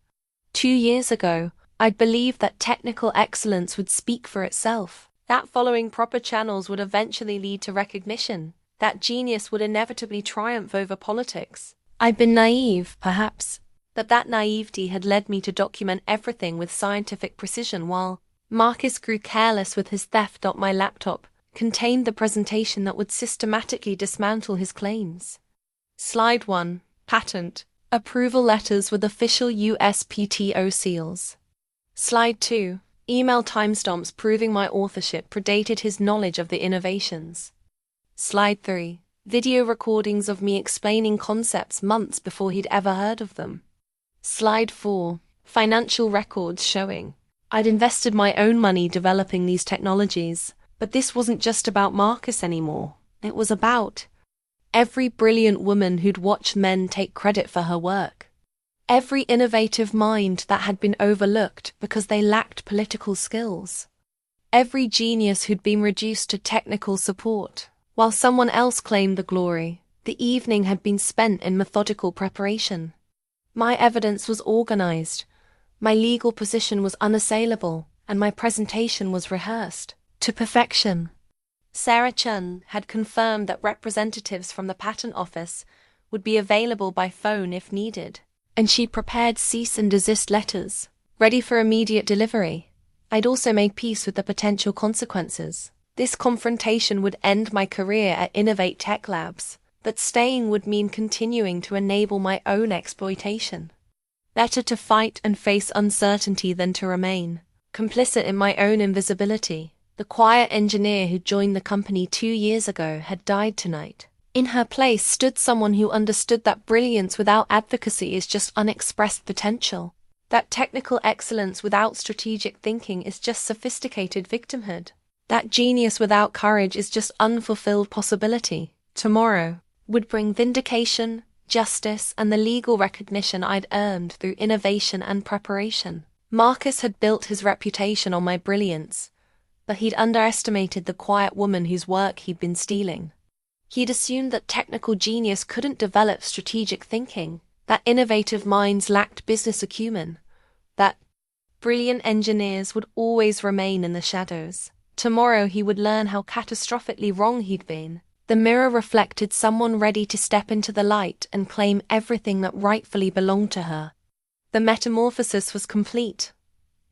2 years ago, I'd believed that technical excellence would speak for itself, that following proper channels would eventually lead to recognition, that genius would inevitably triumph over politics. I'd been naive, perhaps, but that naivety had led me to document everything with scientific precision while Marcus grew careless with his theft. My laptop contained the presentation that would systematically dismantle his claims. Slide 1. Patent. Approval letters with official USPTO seals. Slide 2. Email timestamps proving my authorship predated his knowledge of the innovations. Slide 3. Video recordings of me explaining concepts months before he'd ever heard of them. Slide 4. Financial records showing I'd invested my own money developing these technologies, but this wasn't just about Marcus anymore. It was about every brilliant woman who'd watched men take credit for her work. Every innovative mind that had been overlooked because they lacked political skills. Every genius who'd been reduced to technical support. While someone else claimed the glory, the evening had been spent in methodical preparation. My evidence was organized, my legal position was unassailable, and my presentation was rehearsed to perfection. Sarah Chen had confirmed that representatives from the patent office would be available by phone if needed, and she prepared cease and desist letters, ready for immediate delivery. I'd also made peace with the potential consequences. This confrontation would end my career at InnovateTech Labs, but staying would mean continuing to enable my own exploitation. Better to fight and face uncertainty than to remain complicit in my own invisibility. The quiet engineer who joined the company 2 years ago had died tonight. In her place stood someone who understood that brilliance without advocacy is just unexpressed potential, that technical excellence without strategic thinking is just sophisticated victimhood, that genius without courage is just unfulfilled possibility. Tomorrow would bring vindication, justice, and the legal recognition I'd earned through innovation and preparation. Marcus had built his reputation on my brilliance, but he'd underestimated the quiet woman whose work he'd been stealing. He'd assumed that technical genius couldn't develop strategic thinking, that innovative minds lacked business acumen, that brilliant engineers would always remain in the shadows. Tomorrow he would learn how catastrophically wrong he'd been. The mirror reflected someone ready to step into the light and claim everything that rightfully belonged to her. The metamorphosis was complete.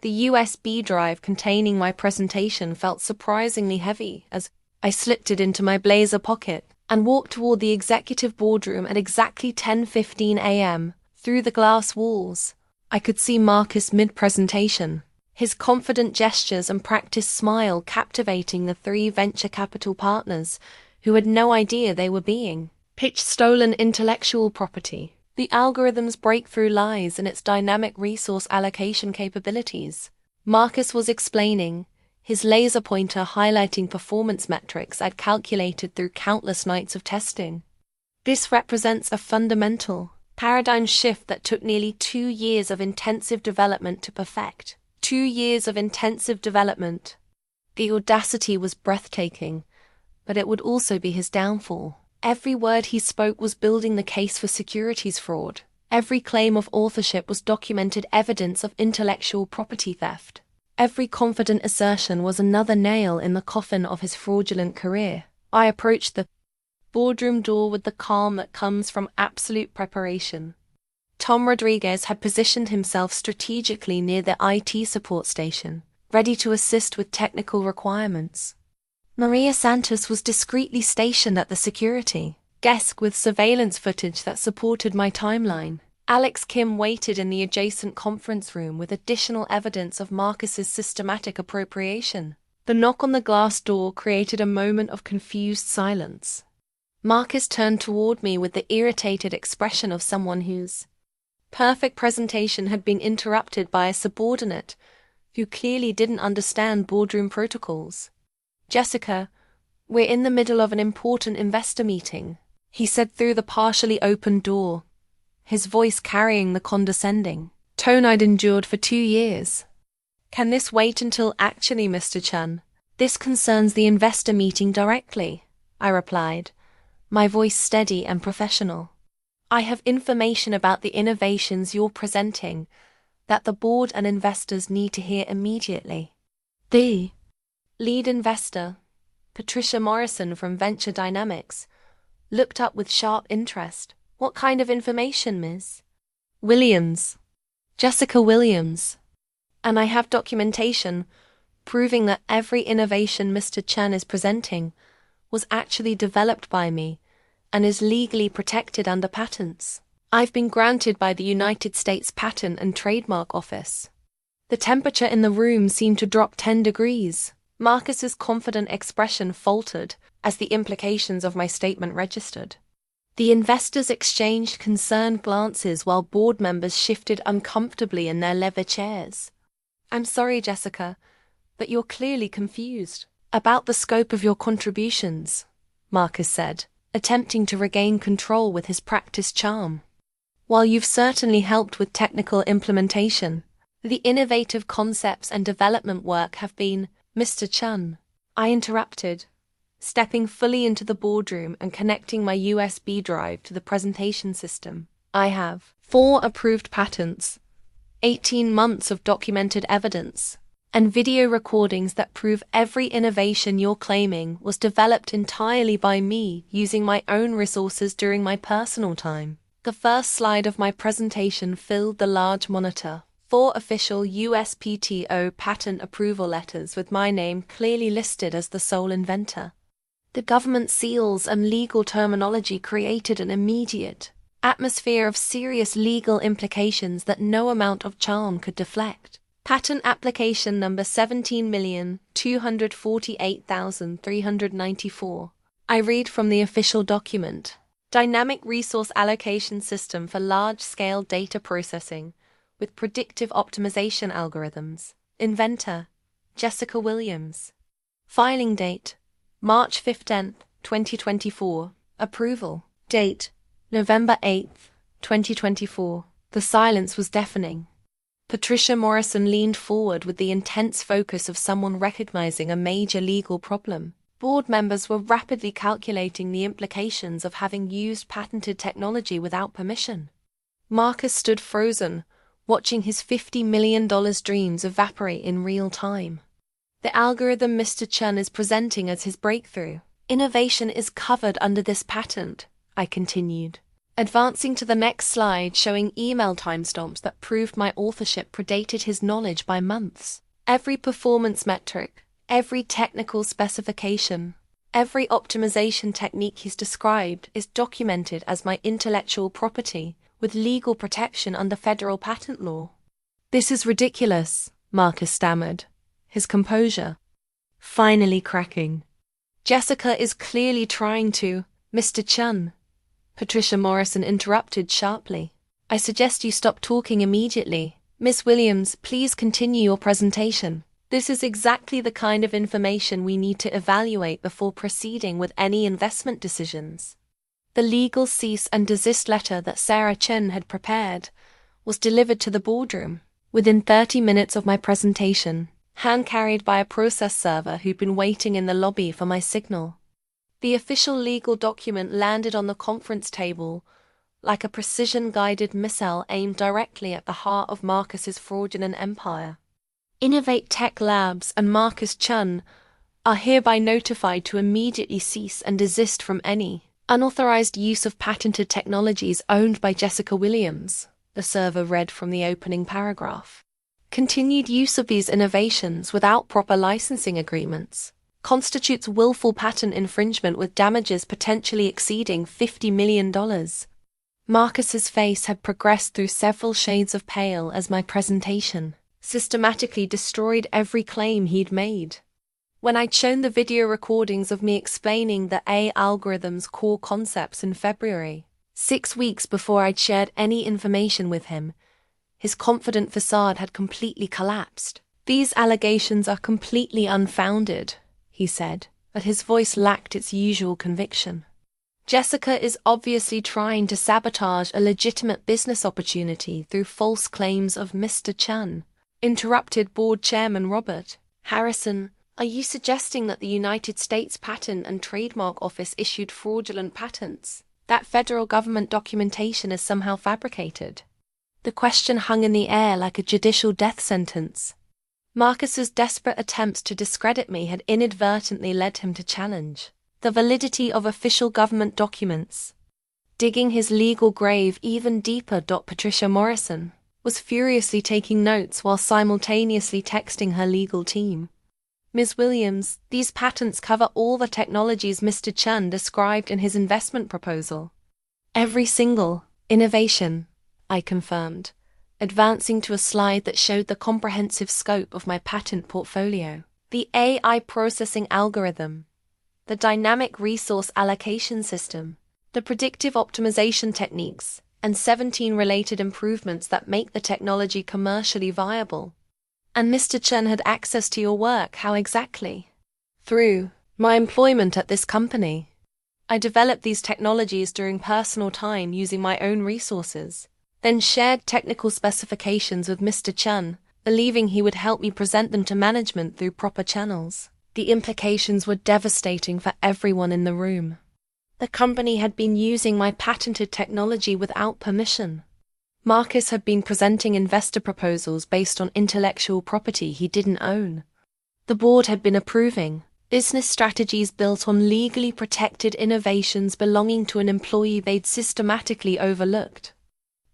The USB drive containing my presentation felt surprisingly heavy as I slipped it into my blazer pocket and walked toward the executive boardroom at exactly 10:15 a.m. Through the glass walls, I could see Marcus mid-presentation, his confident gestures and practiced smile captivating the three venture capital partners who had no idea they were being pitched stolen intellectual property. The algorithm's breakthrough lies in its dynamic resource allocation capabilities. Marcus was explaining, his laser pointer highlighting performance metrics I'd calculated through countless nights of testing. This represents a fundamental paradigm shift that took nearly 2 years of intensive development to perfect. 2 years of intensive development. The audacity was breathtaking, but it would also be his downfall. Every word he spoke was building the case for securities fraud. Every claim of authorship was documented evidence of intellectual property theft. Every confident assertion was another nail in the coffin of his fraudulent career. I approached the boardroom door with the calm that comes from absolute preparation. Tom Rodriguez had positioned himself strategically near the IT support station, ready to assist with technical requirements. Maria Santos was discreetly stationed at the security desk with surveillance footage that supported my timeline. Alex Kim waited in the adjacent conference room with additional evidence of Marcus's systematic appropriation. The knock on the glass door created a moment of confused silence. Marcus turned toward me with the irritated expression of someone whose perfect presentation had been interrupted by a subordinate who clearly didn't understand boardroom protocols. "Jessica, we're in the middle of an important investor meeting," he said through the partially open door, his voice carrying the condescending tone I'd endured for 2 years. "Can this wait until actually, Mr. Chun? This concerns the investor meeting directly," I replied, my voice steady and professional. "I have information about the innovations you're presenting that the board and investors need to hear immediately." The lead investor, Patricia Morrison from Venture Dynamics, looked up with sharp interest. "What kind of information, Ms. Williams?" "Jessica Williams. And I have documentation proving that every innovation Mr. Chen is presenting was actually developed by me and is legally protected under patents. I've been granted by the United States Patent and Trademark Office." The temperature in the room seemed to drop 10 degrees. Marcus's confident expression faltered as the implications of my statement registered. The investors exchanged concerned glances while board members shifted uncomfortably in their leather chairs. "I'm sorry, Jessica, but you're clearly confused about the scope of your contributions," Marcus said, attempting to regain control with his practiced charm. "While you've certainly helped with technical implementation, the innovative concepts and development work have been..." "Mr. Chun," I interrupted, stepping fully into the boardroom and connecting my USB drive to the presentation system. "I have 4 approved patents, 18 months of documented evidence, and video recordings that prove every innovation you're claiming was developed entirely by me using my own resources during my personal time." The first slide of my presentation filled the large monitor. 4 official USPTO patent approval letters with my name clearly listed as the sole inventor. The government seals and legal terminology created an immediate atmosphere of serious legal implications that no amount of charm could deflect. Patent application number 17,248,394. I read from the official document. Dynamic Resource Allocation System for Large-Scale Data Processing with Predictive Optimization Algorithms. Inventor, Jessica Williams. Filing date, March 15th, 2024. Approval date, November 8th, 2024. The silence was deafening. Patricia Morrison leaned forward with the intense focus of someone recognizing a major legal problem. Board members were rapidly calculating the implications of having used patented technology without permission. Marcus stood frozen, watching his $50 million dreams evaporate in real time. "The algorithm Mr. Chun is presenting as his breakthrough innovation is covered under this patent," I continued. advancing to the next slide showing email timestamps that proved my authorship predated his knowledge by months. Every performance metric, every technical specification, every optimization technique he's described is documented as my intellectual property with legal protection under federal patent law. "This is ridiculous," Marcus stammered, his composure finally cracking. "Jessica is clearly trying to, Mr. Chun," Patricia Morrison interrupted sharply. "I suggest you stop talking immediately. Miss Williams, please continue your presentation. This is exactly the kind of information we need to evaluate before proceeding with any investment decisions." The legal cease and desist letter that Sarah Chen had prepared was delivered to the boardroom within 30 minutes of my presentation, hand-carried by a process server who'd been waiting in the lobby for my signal. The official legal document landed on the conference table like a precision-guided missile aimed directly at the heart of Marcus's fraudulent empire. InnovateTech Labs and Marcus Chun are hereby notified to immediately cease and desist from any unauthorized use of patented technologies owned by Jessica Williams, the server read from the opening paragraph. Continued use of these innovations without proper licensing agreements constitutes willful patent infringement with damages potentially exceeding $50 million. Marcus's face had progressed through several shades of pale as my presentation systematically destroyed every claim he'd made. When I'd shown the video recordings of me explaining the AI algorithm's core concepts in February, 6 weeks before I'd shared any information with him, his confident facade had completely collapsed. "These allegations are completely unfounded," he said, but his voice lacked its usual conviction. "Jessica is obviously trying to sabotage a legitimate business opportunity through false claims of Mr. Chan," interrupted Board Chairman Robert. "Harrison, are you suggesting that the United States Patent and Trademark Office issued fraudulent patents? That federal government documentation is somehow fabricated?" The question hung in the air like a judicial death sentence. Marcus's desperate attempts to discredit me had inadvertently led him to challenge the validity of official government documents. Digging his legal grave even deeper, Patricia Morrison was furiously taking notes while simultaneously texting her legal team. "Ms. Williams, these patents cover all the technologies Mr. Chan described in his investment proposal." "Every single innovation," I confirmed, advancing to a slide that showed the comprehensive scope of my patent portfolio. "The AI processing algorithm, the dynamic resource allocation system, the predictive optimization techniques, and 17 related improvements that make the technology commercially viable." "And Mr. Chen had access to your work, how exactly?" "Through my employment at this company. I developed these technologies during personal time using my own resources, then shared technical specifications with Mr. Chen, believing he would help me present them to management through proper channels. The implications were devastating for everyone in the room. The company had been using my patented technology without permission. Marcus had been presenting investor proposals based on intellectual property he didn't own. The board had been approving business strategies built on legally protected innovations belonging to an employee they'd systematically overlooked.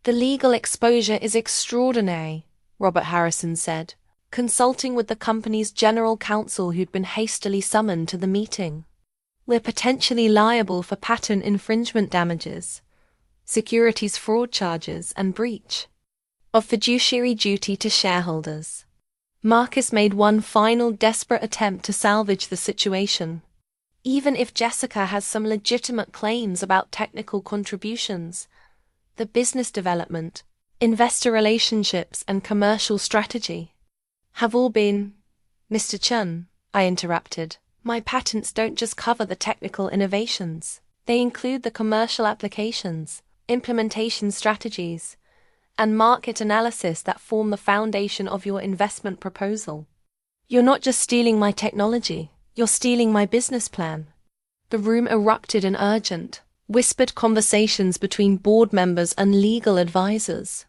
"The legal exposure is extraordinary," Robert Harrison said, consulting with the company's general counsel who'd been hastily summoned to the meeting. "We're potentially liable for patent infringement damages, securities fraud charges, and breach of fiduciary duty to shareholders." Marcus made one final desperate attempt to salvage the situation. "Even if Jessica has some legitimate claims about technical contributions, the business development, investor relationships, and commercial strategy have all been—" "Mr. Chun," I interrupted, "my patents don't just cover the technical innovations. They include the commercial applications, implementation strategies, and market analysis that form the foundation of your investment proposal. You're not just stealing my technology, you're stealing my business plan." The room erupted in urgent, whispered conversations between board members and legal advisors.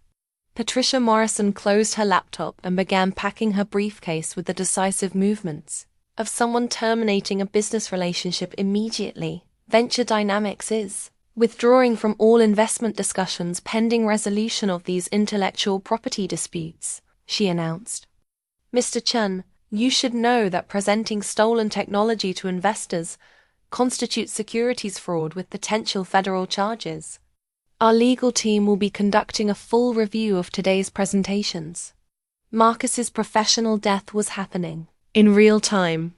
Patricia Morrison closed her laptop and began packing her briefcase with the decisive movements of someone terminating a business relationship immediately. "Venture Dynamics is withdrawing from all investment discussions pending resolution of these intellectual property disputes, she announced. Mr. Chen, you should know that presenting stolen technology to investors constitutes securities fraud with potential federal charges. Our legal team will be conducting a full review of today's presentations. Marcus's professional death was happening in real time.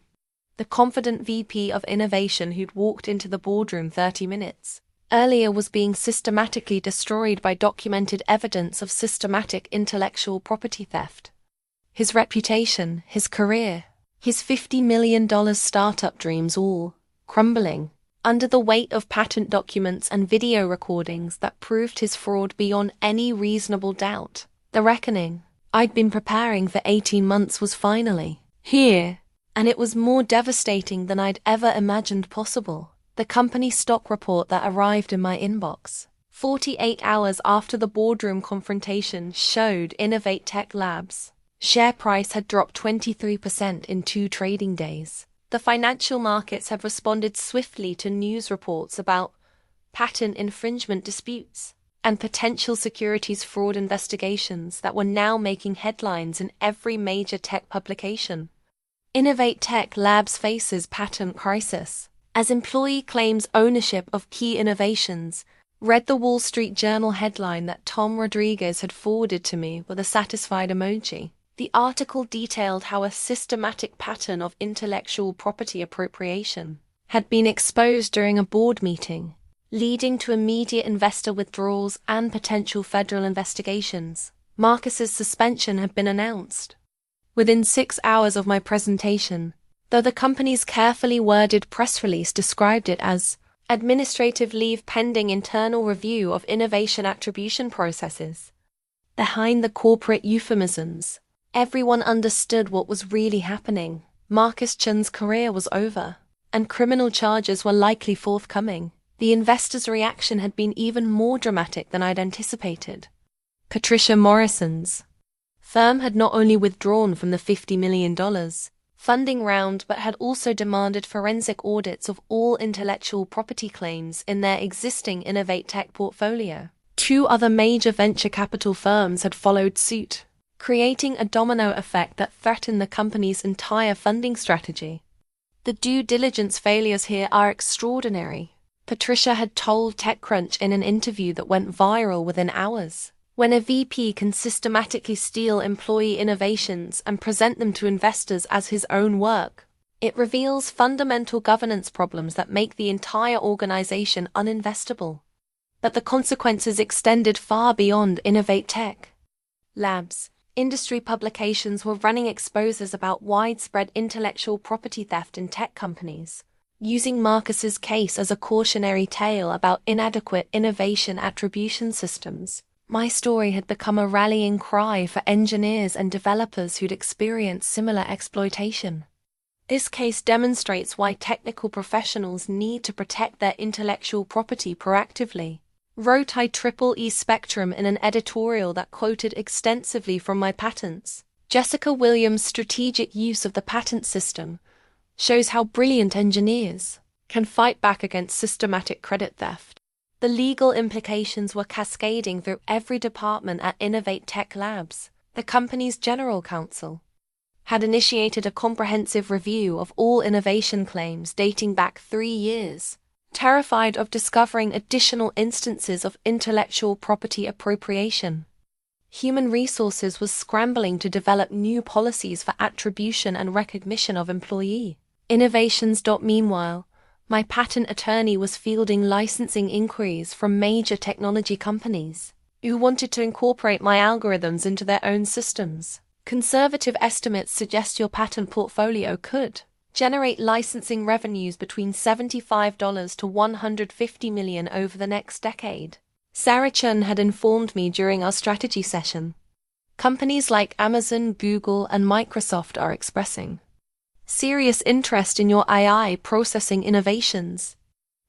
The confident VP of innovation who'd walked into the boardroom 30 minutes earlier was being systematically destroyed by documented evidence of systematic intellectual property theft. His reputation, his career, his $50 million startup dreams all crumbling under the weight of patent documents and video recordings that proved his fraud beyond any reasonable doubt. The reckoning I'd been preparing for 18 months was finally here, and it was more devastating than I'd ever imagined possible. The company stock report that arrived in my inbox 48 hours after the boardroom confrontation showed InnovateTech Labs share price had dropped 23% in 2 trading days. The financial markets have responded swiftly to news reports about patent infringement disputes and potential securities fraud investigations that were now making headlines in every major tech publication. InnovateTech Labs faces patent crisis as employee claims ownership of key innovations. Read the Wall Street Journal headline that Tom Rodriguez had forwarded to me with a satisfied emoji. The article detailed how a systematic pattern of intellectual property appropriation had been exposed during a board meeting, leading to immediate investor withdrawals and potential federal investigations. Marcus's suspension had been announced within 6 hours of my presentation, though the company's carefully worded press release described it as administrative leave pending internal review of innovation attribution processes. Behind the corporate euphemisms, everyone understood what was really happening. Marcus Chen's career was over, and criminal charges were likely forthcoming. The investors' reaction had been even more dramatic than I'd anticipated. Patricia Morrison's firm had not only withdrawn from the $50 million funding round but had also demanded forensic audits of all intellectual property claims in their existing InnovateTech portfolio. 2 other major venture capital firms had followed suit, creating a domino effect that threatened the company's entire funding strategy. The due diligence failures here are extraordinary, Patricia had told TechCrunch in an interview that went viral within hours. When a VP can systematically steal employee innovations and present them to investors as his own work, it reveals fundamental governance problems that make the entire organization uninvestable. But the consequences extended far beyond InnovateTech Labs. Industry publications were running exposés about widespread intellectual property theft in tech companies, using Marcus's case as a cautionary tale about inadequate innovation attribution systems. My story had become a rallying cry for engineers and developers who'd experienced similar exploitation. This case demonstrates why technical professionals need to protect their intellectual property proactively, wrote IEEE Spectrum in an editorial that quoted extensively from my patents. Jessica Williams' strategic use of the patent system shows how brilliant engineers can fight back against systematic credit theft. The legal implications were cascading through every department at InnovateTech Labs. The company's general counsel had initiated a comprehensive review of all innovation claims dating back 3 years, terrified of discovering additional instances of intellectual property appropriation. Human Resources was scrambling to develop new policies for attribution and recognition of employee innovations. Meanwhile, my patent attorney was fielding licensing inquiries from major technology companies who wanted to incorporate my algorithms into their own systems. Conservative estimates suggest your patent portfolio could generate licensing revenues between $75 to $150 million over the next decade. Sarah Chun had informed me during our strategy session. Companies like Amazon, Google, and Microsoft are expressing serious interest in your AI processing innovations.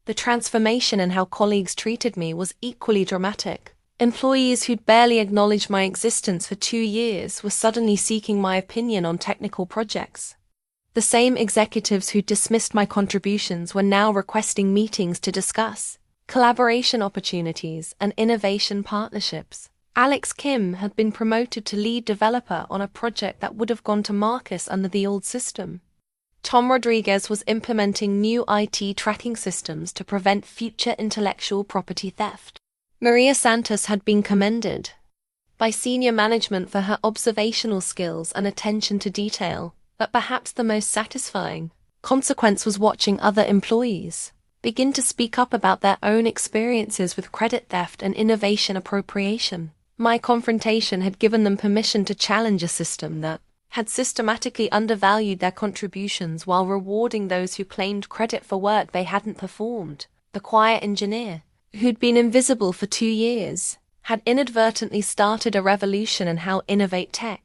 The transformation in how colleagues treated me was equally dramatic. Employees who'd barely acknowledged my existence for 2 years were suddenly seeking my opinion on technical projects. The same executives who dismissed my contributions were now requesting meetings to discuss collaboration opportunities, and innovation partnerships. Alex Kim had been promoted to lead developer on a project that would have gone to Marcus under the old system. Tom Rodriguez was implementing new IT tracking systems to prevent future intellectual property theft. Maria Santos had been commended by senior management for her observational skills and attention to detail, but perhaps the most satisfying consequence was watching other employees begin to speak up about their own experiences with credit theft and innovation appropriation. My confrontation had given them permission to challenge a system that had systematically undervalued their contributions while rewarding those who claimed credit for work they hadn't performed. The quiet engineer, who'd been invisible for 2 years, had inadvertently started a revolution in how InnovateTech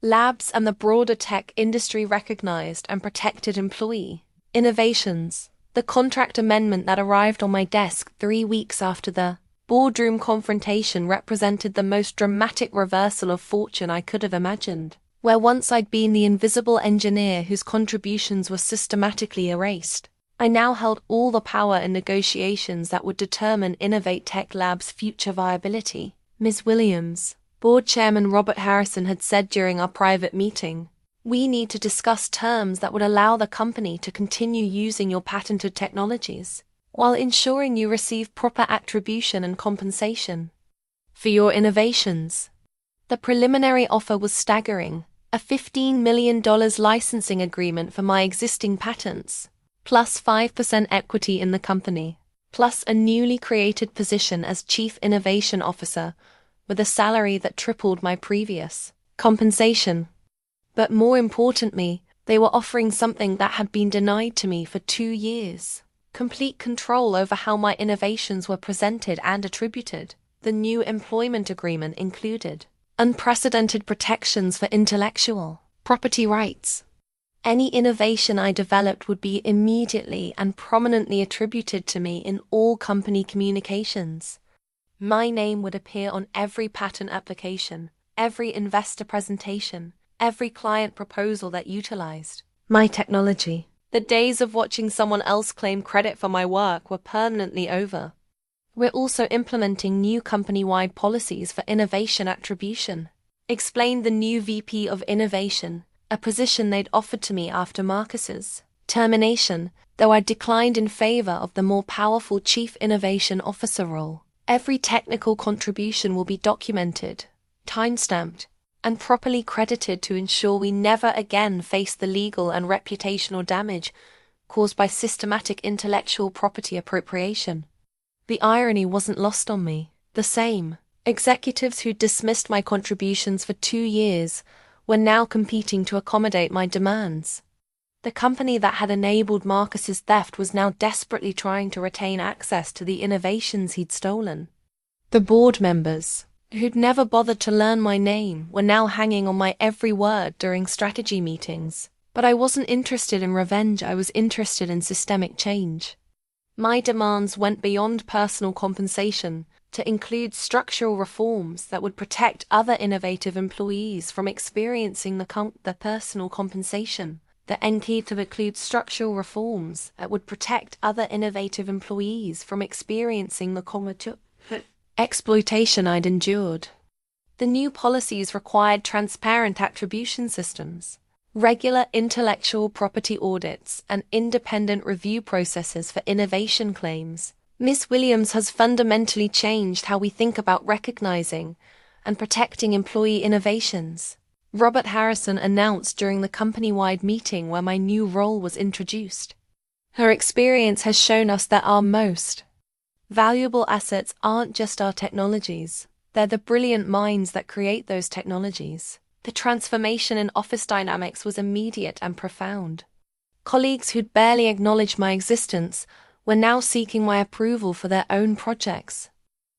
Labs and the broader tech industry recognized and protected employee innovations. The contract amendment that arrived on my desk 3 weeks after the boardroom confrontation represented the most dramatic reversal of fortune I could have imagined. Where once I'd been the invisible engineer whose contributions were systematically erased, I now held all the power in negotiations that would determine InnovateTech Labs' future viability. Ms. Williams, Board Chairman Robert Harrison had said during our private meeting, "We need to discuss terms that would allow the company to continue using your patented technologies, while ensuring you receive proper attribution and compensation for your innovations." The preliminary offer was staggering: a $15 million licensing agreement for my existing patents, plus 5% equity in the company, plus a newly created position as Chief Innovation Officer with a salary that tripled my previous compensation. But more importantly, they were offering something that had been denied to me for 2 years: complete control over how my innovations were presented and attributed. The new employment agreement included unprecedented protections for intellectual property rights. Any innovation I developed would be immediately and prominently attributed to me in all company communications. My name would appear on every patent application, every investor presentation, every client proposal that utilized my technology. The days of watching someone else claim credit for my work were permanently over. We're also implementing new company-wide policies for innovation attribution, explained the new VP of Innovation, a position they'd offered to me after Marcus's termination, though I declined in favor of the more powerful Chief Innovation Officer role. Every technical contribution will be documented, time-stamped, and properly credited to ensure we never again face the legal and reputational damage caused by systematic intellectual property appropriation. The irony wasn't lost on me. The same executives who dismissed my contributions for 2 years were now competing to accommodate my demands. The company that had enabled Marcus's theft was now desperately trying to retain access to the innovations he'd stolen. The board members, who'd never bothered to learn my name, were now hanging on my every word during strategy meetings. But I wasn't interested in revenge, I was interested in systemic change. My demands went beyond personal compensation to include structural reforms that would protect other innovative employees from experiencing the personal compensation. The NK to include structural reforms that would protect other innovative employees from experiencing the exploitation I'd endured. The new policies required transparent attribution systems, regular intellectual property audits, and independent review processes for innovation claims. Ms. Williams has fundamentally changed how we think about recognizing and protecting employee innovations, Robert Harrison announced during the company-wide meeting where my new role was introduced. Her experience has shown us that our most valuable assets aren't just our technologies, they're the brilliant minds that create those technologies. The transformation in office dynamics was immediate and profound. Colleagues who'd barely acknowledged my existence were now seeking my approval for their own projects.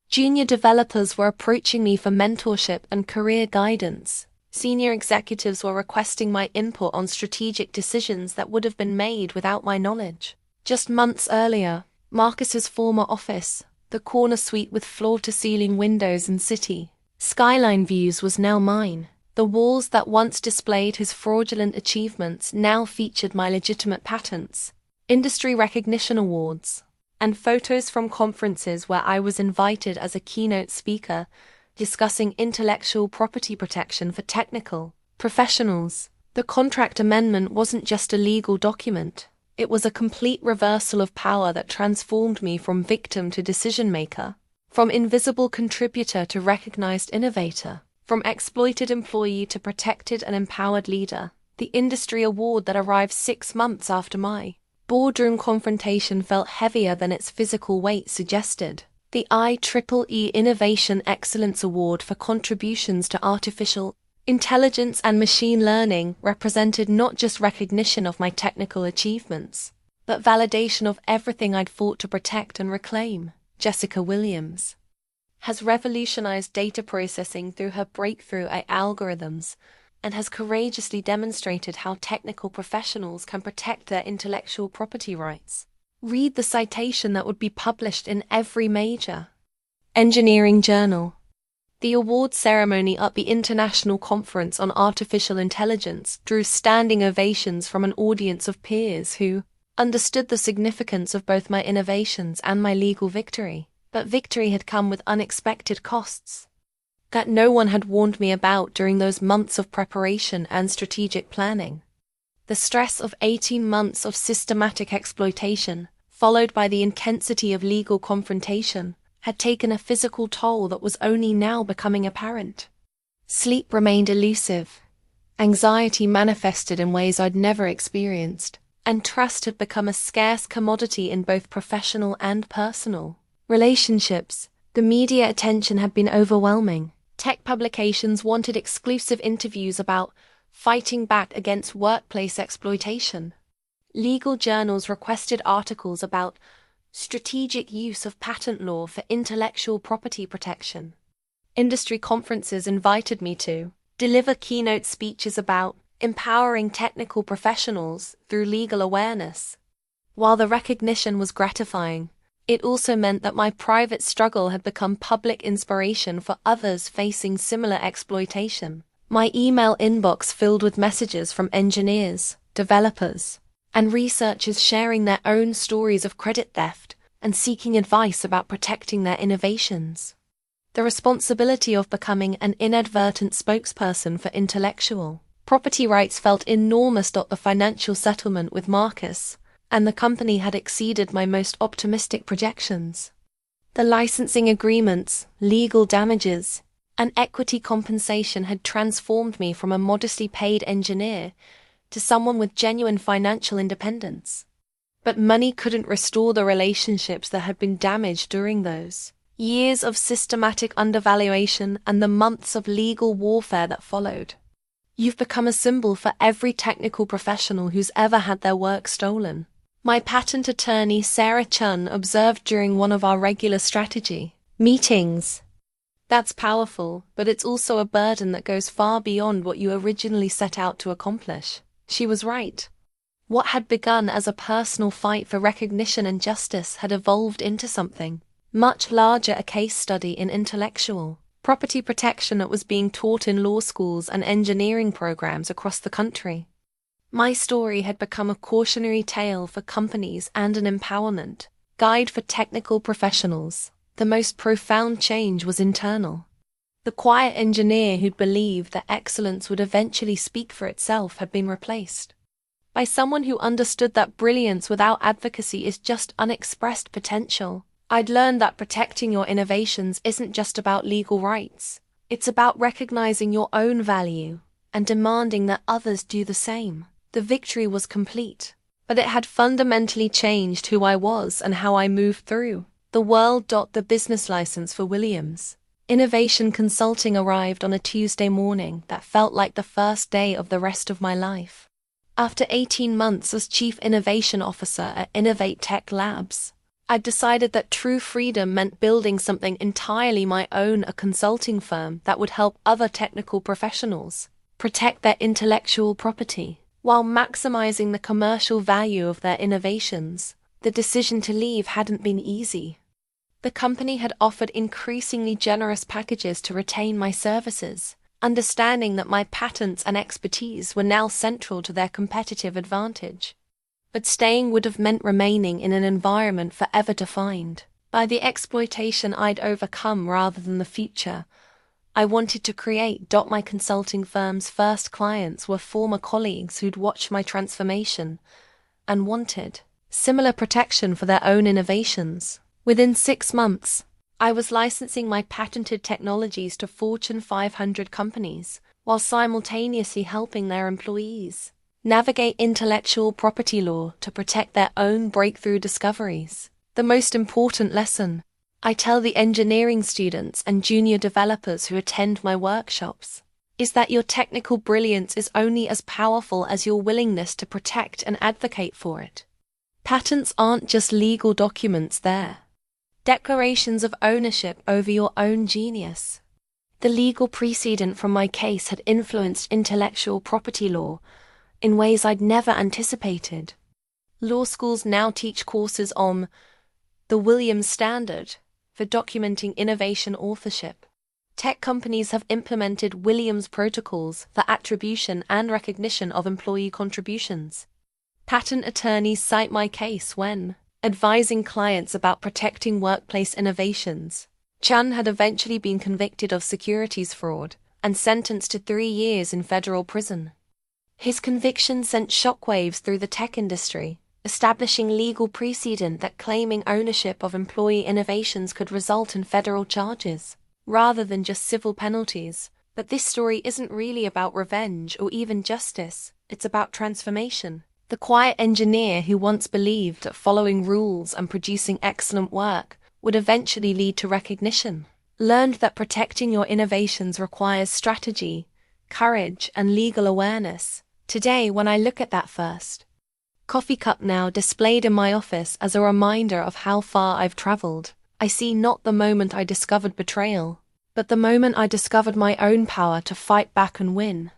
Junior developers were approaching me for mentorship and career guidance. Senior executives were requesting my input on strategic decisions that would have been made without my knowledge. Just months earlier, Marcus's former office, the corner suite with floor-to-ceiling windows and city skyline views, was now mine. The walls that once displayed his fraudulent achievements now featured my legitimate patents, industry recognition awards, and photos from conferences where I was invited as a keynote speaker, discussing intellectual property protection for technical professionals. The contract amendment wasn't just a legal document. It was a complete reversal of power that transformed me from victim to decision-maker, from invisible contributor to recognized innovator, from exploited employee to protected and empowered leader. The industry award that arrived 6 months after my boardroom confrontation felt heavier than its physical weight suggested. The IEEE Innovation Excellence Award for contributions to artificial intelligence and machine learning represented not just recognition of my technical achievements, but validation of everything I'd fought to protect and reclaim. Jessica Williams has revolutionized data processing through her breakthrough AI algorithms and has courageously demonstrated how technical professionals can protect their intellectual property rights. Read the citation that would be published in every major engineering journal. The award ceremony at the International Conference on Artificial Intelligence drew standing ovations from an audience of peers who understood the significance of both my innovations and my legal victory. But victory had come with unexpected costs that no one had warned me about during those months of preparation and strategic planning. The stress of 18 months of systematic exploitation, followed by the intensity of legal confrontation, had taken a physical toll that was only now becoming apparent. Sleep remained elusive, anxiety manifested in ways I'd never experienced, and trust had become a scarce commodity in both professional and personal relationships. The media attention had been overwhelming. Tech publications wanted exclusive interviews about fighting back against workplace exploitation. Legal journals requested articles about strategic use of patent law for intellectual property protection. Industry conferences invited me to deliver keynote speeches about empowering technical professionals through legal awareness. While the recognition was gratifying, it also meant that my private struggle had become public inspiration for others facing similar exploitation. My email inbox filled with messages from engineers, developers, and researchers sharing their own stories of credit theft and seeking advice about protecting their innovations. The responsibility of becoming an inadvertent spokesperson for intellectual property rights felt enormous. The financial settlement with Marcus and the company had exceeded my most optimistic projections. The licensing agreements, legal damages, and equity compensation had transformed me from a modestly paid engineer to someone with genuine financial independence. But money couldn't restore the relationships that had been damaged during those years of systematic undervaluation and the months of legal warfare that followed. You've become a symbol for every technical professional who's ever had their work stolen. My patent attorney Sarah Chun observed during one of our regular strategy meetings. That's powerful, but it's also a burden that goes far beyond what you originally set out to accomplish. She was right. What had begun as a personal fight for recognition and justice had evolved into something much larger, a case study in intellectual property protection that was being taught in law schools and engineering programs across the country. My story had become a cautionary tale for companies and an empowerment guide for technical professionals. The most profound change was internal. The quiet engineer who'd believed that excellence would eventually speak for itself had been replaced by someone who understood that brilliance without advocacy is just unexpressed potential. I'd learned that protecting your innovations isn't just about legal rights. It's about recognizing your own value and demanding that others do the same. The victory was complete, but it had fundamentally changed who I was and how I moved through the world. The business license for Williams Innovation Consulting arrived on a Tuesday morning that felt like the first day of the rest of my life. After 18 months as Chief Innovation Officer at InnovateTech Labs, I'd decided that true freedom meant building something entirely my own, a consulting firm that would help other technical professionals protect their intellectual property while maximizing the commercial value of their innovations. The decision to leave hadn't been easy. The company had offered increasingly generous packages to retain my services, understanding that my patents and expertise were now central to their competitive advantage. but staying would have meant remaining in an environment forever defined by the exploitation I'd overcome rather than the future I wanted to create. My consulting firm's first clients were former colleagues who'd watched my transformation and wanted similar protection for their own innovations. Within 6 months, I was licensing my patented technologies to Fortune 500 companies, while simultaneously helping their employees navigate intellectual property law to protect their own breakthrough discoveries. The most important lesson I tell the engineering students and junior developers who attend my workshops is that your technical brilliance is only as powerful as your willingness to protect and advocate for it. Patents aren't just legal documents, they're declarations of ownership over your own genius. The legal precedent from my case had influenced intellectual property law in ways I'd never anticipated. Law schools now teach courses on the Williams Standard for documenting innovation authorship. Tech companies have implemented Williams protocols for attribution and recognition of employee contributions. Patent attorneys cite my case when advising clients about protecting workplace innovations. Chan had eventually been convicted of securities fraud and sentenced to 3 years in federal prison. His conviction sent shockwaves through the tech industry, establishing legal precedent that claiming ownership of employee innovations could result in federal charges, rather than just civil penalties. But this story isn't really about revenge or even justice, it's about transformation. The quiet engineer who once believed that following rules and producing excellent work would eventually lead to recognition, learned that protecting your innovations requires strategy, courage, and legal awareness. Today, when I look at that first coffee cup now displayed in my office as a reminder of how far I've traveled, I see not the moment I discovered betrayal, but the moment I discovered my own power to fight back and win.